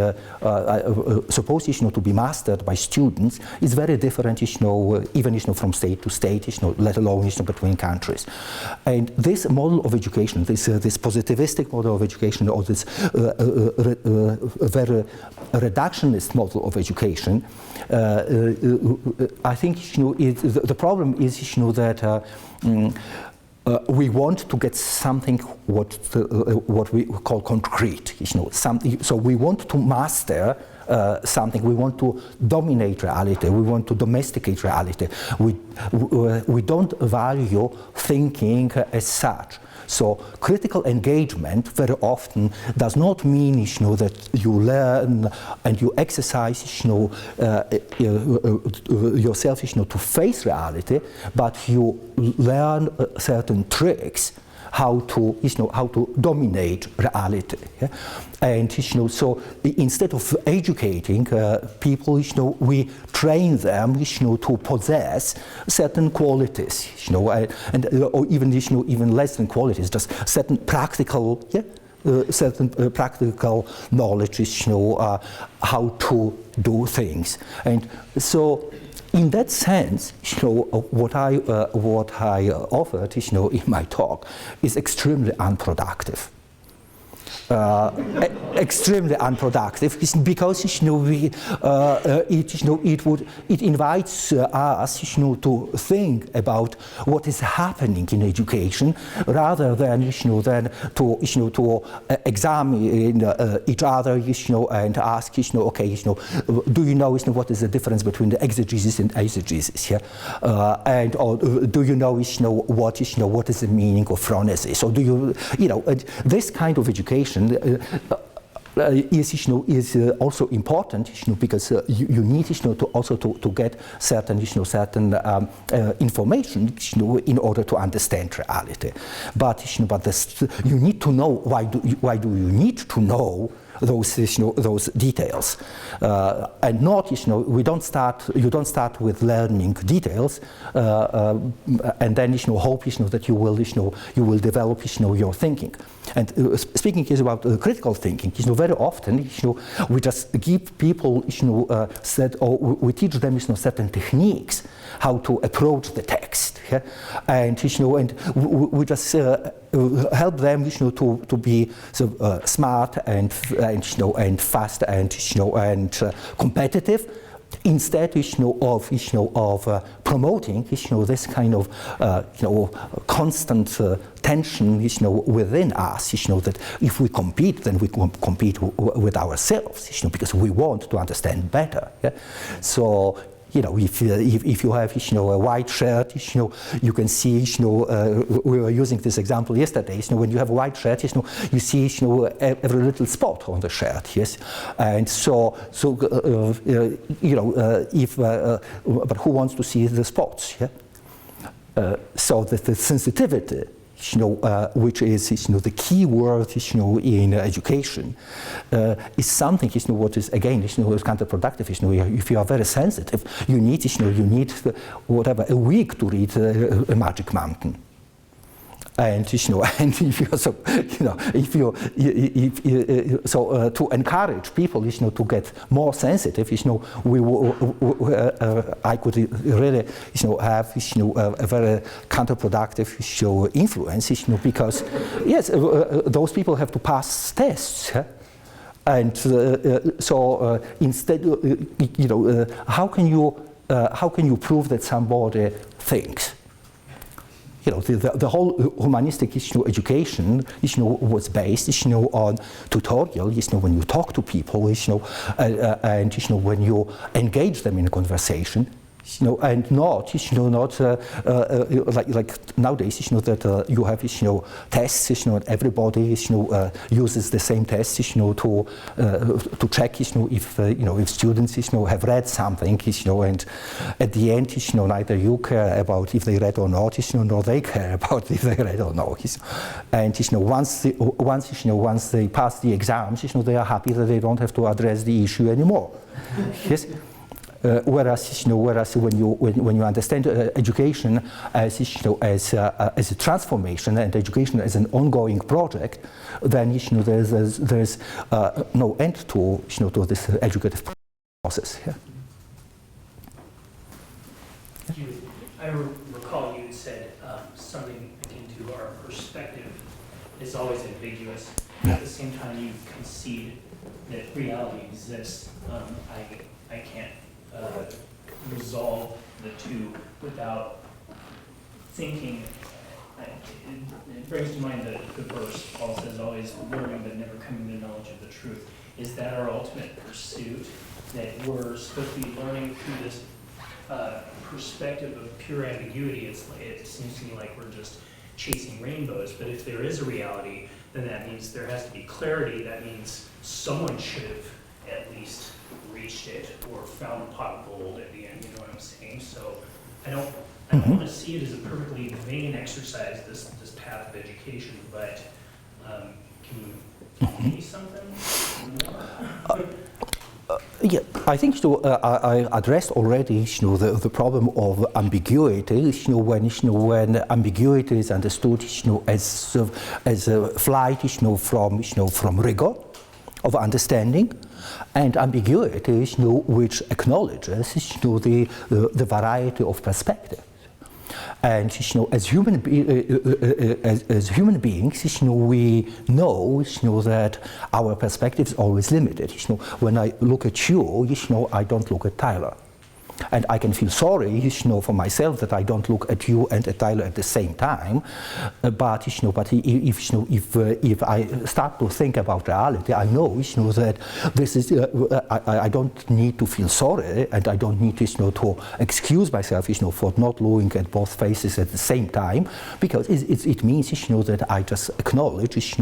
supposed to be mastered by students is very different even from state to state, let alone between countries. And this model of education, this positivistic model of education, or this very reductionist model of education, I think the problem is that we want to get something what we call concrete, something. So we want to master something. We want to dominate reality. We want to domesticate reality. We don't value thinking as such. So critical engagement very often does not mean that you learn and you exercise yourself to face reality, but you learn certain tricks how to dominate reality. Yeah? And so instead of educating people, we train them to possess certain qualities, and or even less than qualities, just certain practical, practical knowledge, how to do things. And so in that sense, what I offered, in my talk, is extremely unproductive. Extremely unproductive, because it invites us to think about what is happening in education, rather than to examine each other and ask okay do you know what is the difference between the exegesis and eisegesis, and or do you know what is the meaning of phronesis? So do you this kind of education is also important, because you need to also to get certain information in order to understand reality. But you need to know why do you need to know those details, and not, you don't start with learning details, and then, hope, that you will develop, your thinking. And speaking is about critical thinking. Very often, we just give people, we teach them, certain techniques how to approach the text, yeah? And we just help them, to be smart and fast and competitive, instead of promoting this kind of constant tension within us, that if we compete, then we compete with ourselves, because we want to understand better. Yeah? So if you have a white shirt, you can see, we were using this example yesterday, when you have a white shirt, you see every little spot on the shirt, yes, and but who wants to see the spots? Yeah, so the sensitivity, which is the key word in education, is something what is again is counterproductive. If you are very sensitive, you need whatever a week to read a Magic Mountain. And and if you to encourage people to get more sensitive, I could really have a very counterproductive influence, because yes, those people have to pass tests. Yeah? And instead, how can you prove that somebody thinks? The whole humanistic education was based on tutorial, when you talk to people, and when you engage them in conversation, and not like nowadays, that you have tests, and everybody uses the same tests, to check if students have read something, and at the end, neither you care about if they read or not, nor they care about if they read or not, and once they pass the exams, they are happy that they don't have to address the issue anymore. Yes. Whereas when you understand education as a transformation, and education as an ongoing project, then there's no end to this educative process. Yeah. I recall you said something akin to our perspective is always ambiguous. Yeah. At the same time, you concede that reality exists. I can't resolve the two without thinking. It brings to mind the verse Paul says, always learning but never coming to knowledge of the truth. Is that our ultimate pursuit, that we're supposed to be learning through this perspective of pure ambiguity? It seems to me like we're just chasing rainbows, but if there is a reality, then that means there has to be clarity. That means someone should have at least reached it or found a pot of gold at the end, you know what I'm saying? So I don't want to see it as a perfectly vain exercise, this path of education, but can you give me something more? Yeah, I think I addressed already the problem of ambiguity. When ambiguity is understood as a flight from rigor of understanding, and ambiguity which acknowledges the variety of perspectives. And as human beings, we know that our perspective is always limited. When I look at you, I don't look at Tyler. And I can feel sorry, for myself that I don't look at you and at Tyler at the same time. But if I start to think about reality, I know, that this is. I don't need to feel sorry, and I don't need to excuse myself, for not looking at both faces at the same time, because it means, that I just acknowledge,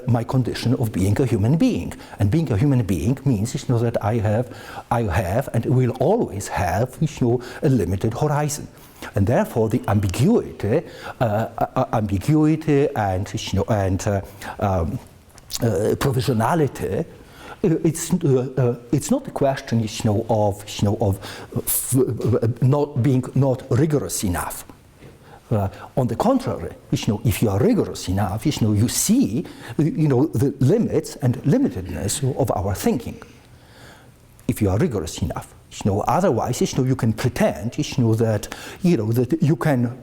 my condition of being a human being, and being a human being means, that I have and will always have a limited horizon, and therefore the ambiguity and provisionality, it's not a question, of not being not rigorous enough. On the contrary, if you are rigorous enough, you see, the limits and limitedness of our thinking. If you are rigorous enough, otherwise, you can pretend, that, that you can,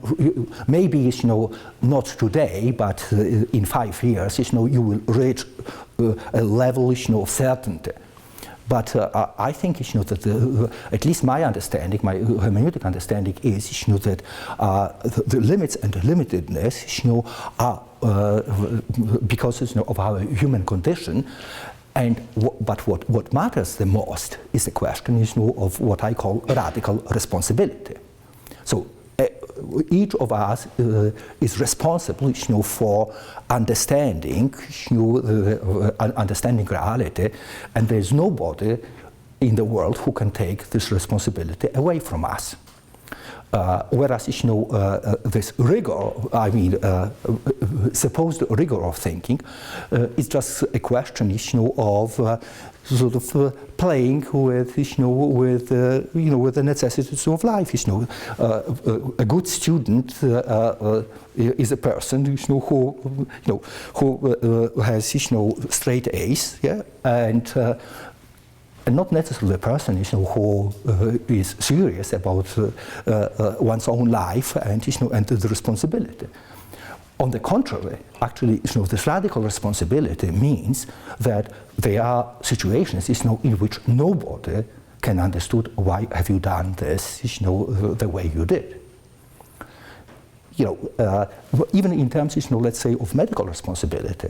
maybe, not today, but in 5 years, you will reach a level, of certainty. But I think, that at least my understanding, my hermeneutic understanding is, that the limits and the limitedness, are because of our human condition. And but what matters the most is the question, of what I call radical responsibility. So each of us is responsible, for understanding, understanding reality, and there is nobody in the world who can take this responsibility away from us. Whereas, this rigor, supposed rigor of thinking, is just a question, of sort of playing with, with the necessities of life. A good student is a person, who has, straight A's, yeah, and not necessarily a person, who is serious about one's own life and, and the responsibility. On the contrary, actually, this radical responsibility means that there are situations, in which nobody can understand why have you done this, the way you did. Even in terms, let's say, of medical responsibility,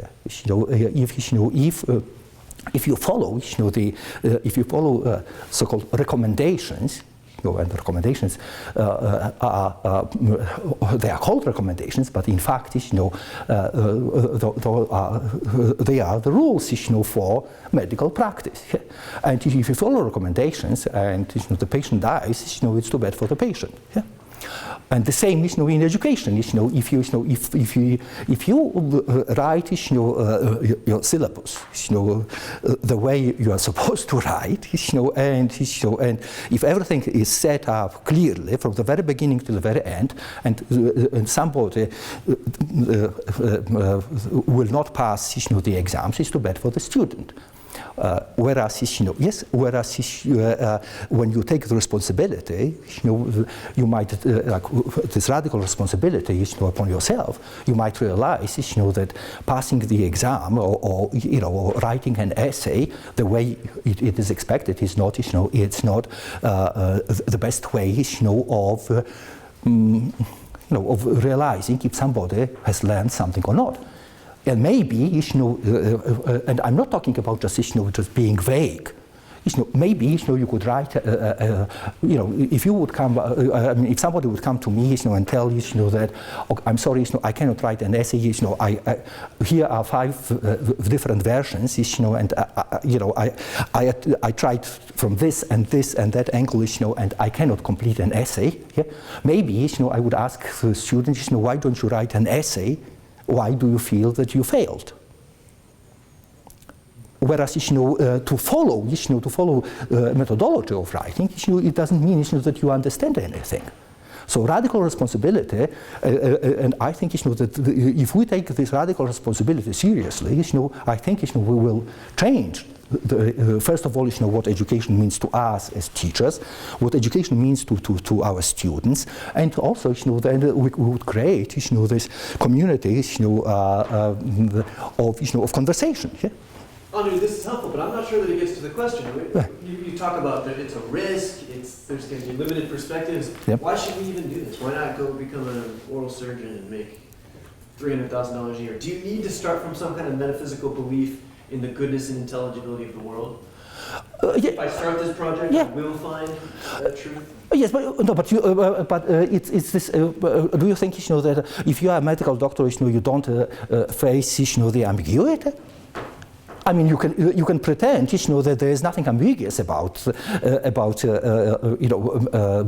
if you follow, so-called recommendations, and recommendations they are called recommendations, but in fact, they are the rules, for medical practice. And if you follow recommendations and the patient dies, it's too bad for the patient. Yeah? And the same is in education. If you write your syllabus, the way you are supposed to write, and if everything is set up clearly from the very beginning to the very end, and somebody will not pass the exams, it's too bad for the student. Whereas when you take the responsibility, you might, this radical responsibility, upon yourself, you might realize, that passing the exam or writing an essay the way it is expected is not, it's not the best way, of realizing if somebody has learned something or not. And maybe, and I'm not talking about just, just being vague. Maybe, you could write, if you would come, if somebody would come to me, and tell you, that, okay, I'm sorry, I cannot write an essay, here are 5 different versions, and, I tried from this and that angle, and I cannot complete an essay. Yeah? Maybe, I would ask the students, why don't you write an essay? Why do you feel that you failed? Whereas, to follow methodology of writing, it doesn't mean, that you understand anything. So radical responsibility, and I think, that if we take this radical responsibility seriously, I think, we will change. First of all, what education means to us as teachers, what education means to our students, and also, then we would create, this community, of conversation. Yeah? Andrzej, this is helpful, but I'm not sure that it gets to the question. You talk about that it's a risk, there's going to be limited perspectives. Yep. Why should we even do this? Why not go become an oral surgeon and make $300,000 a year? Do you need to start from some kind of metaphysical belief in the goodness and intelligibility of the world? Yeah. If I start this project, Yeah. I will find that truth. Yes, but no, but it's this. Do you think, that if you are a medical doctor, you don't face, the ambiguity? I mean, you can pretend, that there is nothing ambiguous about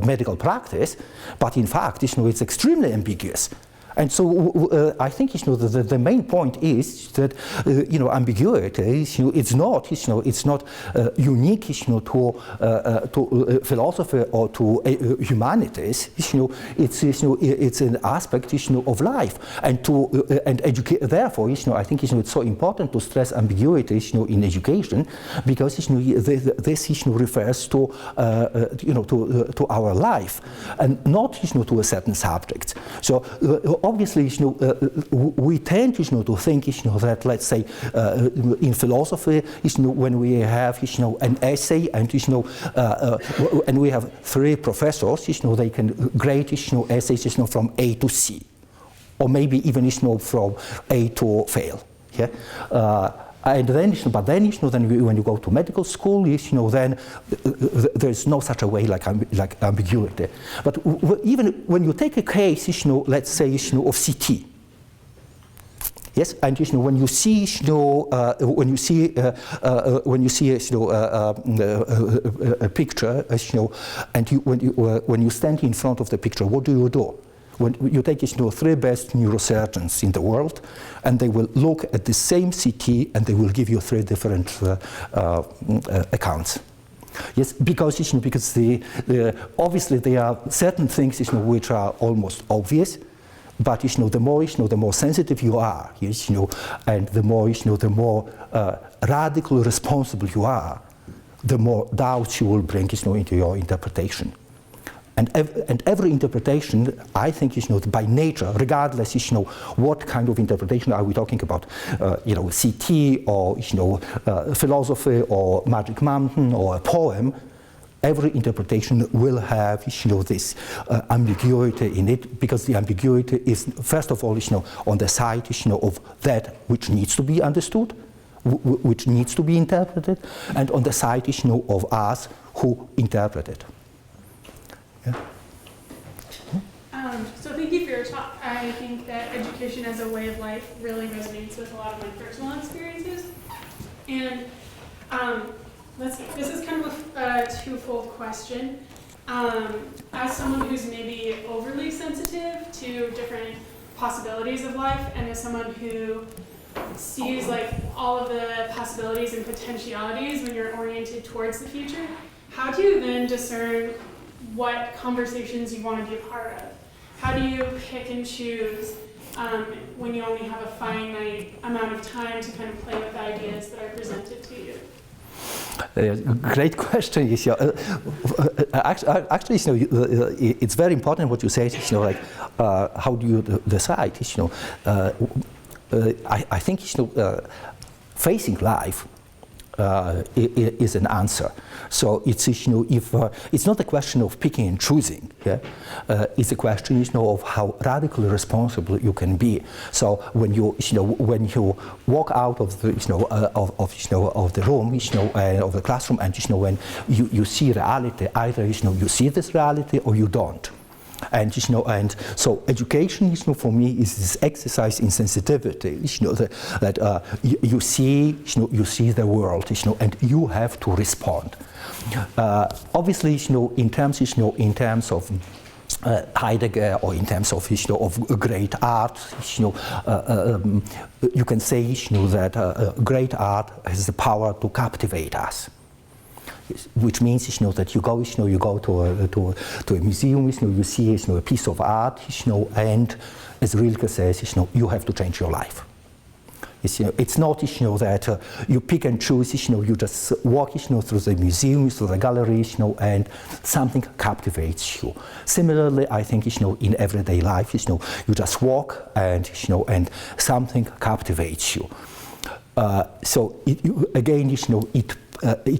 medical practice, but in fact, it's extremely ambiguous. And so I think the main point is that ambiguity is, it's not unique to philosophy or to humanities. It's an aspect of life, and therefore I think it's so important to stress ambiguity in education, because this refers to our life and not to a certain subject. So obviously, we tend to think that, let's say, in philosophy, when we have an essay and we have 3 professors, they can grade essays from A to C, or maybe even from A to fail. Yeah. And then, when you go to medical school, then there's no such a way like ambiguity. But even when you take a case, let's say, of CT, yes, and when you see, a picture, and when you stand in front of the picture, what do? When you take 3 best neurosurgeons in the world, and they will look at the same CT and they will give you 3 different accounts. Yes, because obviously there are certain things which are almost obvious, but the more sensitive you are, and the more radically responsible you are, the more doubts you will bring into your interpretation. And every interpretation, I think, by nature, regardless, what kind of interpretation are we talking about, CT or philosophy or Magic Mountain or a poem, every interpretation will have this ambiguity in it, because the ambiguity is, first of all, on the side of that which needs to be understood, which needs to be interpreted, and on the side of us who interpret it. Yeah. So thank you for your talk. I think that education as a way of life really resonates with a lot of my personal experiences. And let's see, this is kind of a twofold question. As someone who's maybe overly sensitive to different possibilities of life, and as someone who sees all of the possibilities and potentialities when you're oriented towards the future, how do you then discern what conversations you want to be a part of? How do you pick and choose when you only have a finite amount of time to kind of play with ideas that are presented to you? Great question. Actually, it's very important what you say. How do you decide? I think facing life is an answer. So it's it's not a question of picking and choosing. Yeah? It's a question of how radically responsible you can be. So when you walk out of the of the room, of the classroom, and when you see reality, either you see this reality or you don't. And and so education, for me, is this exercise in sensitivity. That you see the world, and you have to respond. Obviously, in terms of Heidegger, or in terms of great art, you can say that great art has the power to captivate us. Which means that you go to a museum, you see a piece of art, and as Rilke says, you have to change your life. It's not that you pick and choose, you just walk through the museum, through the gallery, and something captivates you. Similarly, I think in everyday life, you just walk and something captivates you. So it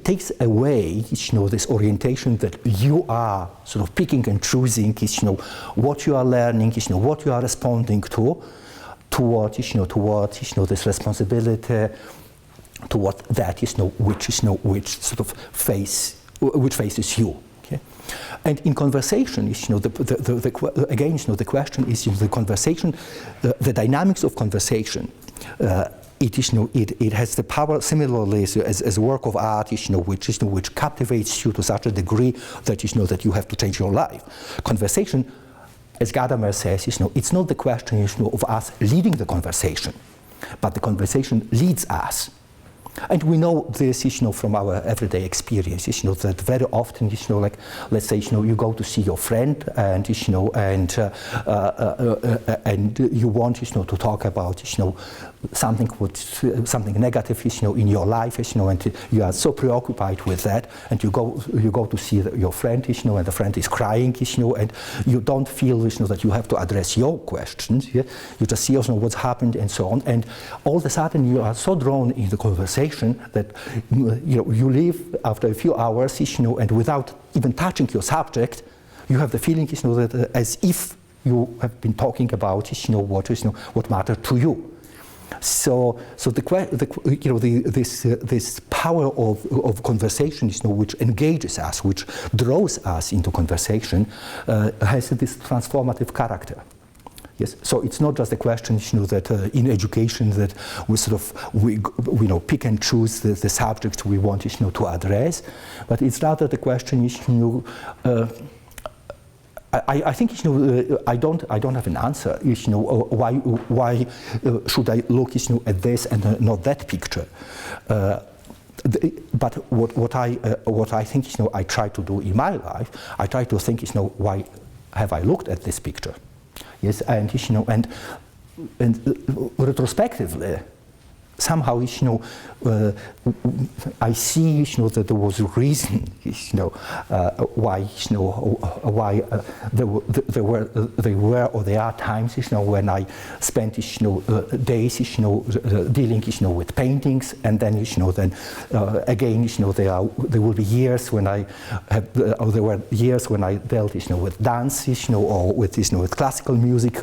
takes away, this orientation that you are sort of picking and choosing, what you are learning, what you are responding to, towards this responsibility, toward that, which sort of which faces you. Okay? And in conversation, again, the question is the conversation, the dynamics of conversation. It has the power, similarly as a work of art, which captivates you to such a degree that that you have to change your life. Conversation as Gadamer says, it's not the question of us leading the conversation, but the conversation leads us. And we know this, from our everyday experience, that very often, like, let's say, you go to see your friend, and and you want, to talk about, something negative, in your life, and you are so preoccupied with that, and you go to see your friend, and the friend is crying, and you don't feel, that you have to address your questions. Yeah? You just see, what's happened, and so on, and all of a sudden you are so drawn in the conversation that you leave after a few hours, and without even touching your subject, you have the feeling, that as if you have been talking about, what mattered to you. So this power of conversation, which engages us, which draws us into conversation, has this transformative character. Yes, so it's not just a question, that in education that we pick and choose the subject we want, to address, but it's rather the question, I think, I don't have an answer, why should I look, at this and not that picture. But what I think, I try to do in my life, I try to think, why have I looked at this picture? Yes, and retrospectively, somehow, I see, that there was a reason, why, why there were or there are times, when I spent, days, dealing, with paintings, and then, again, there will be years when there were years when I dealt, with dance, or with classical music,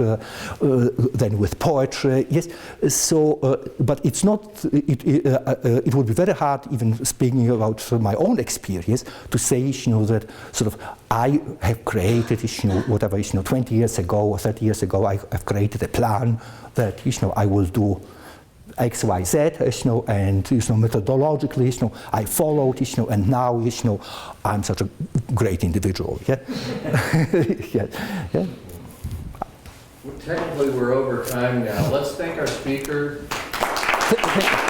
then with poetry. Yes, so, but it's not. It would be very hard, even speaking about my own experience, to say, that I have created, whatever, 20 years ago or 30 years ago, I've created a plan that, I will do X, Y, Z, and methodologically, I followed, and now, I'm such a great individual. Yeah. Yeah. Yeah. Technically, we're over time now. Let's thank our speaker. Thank you.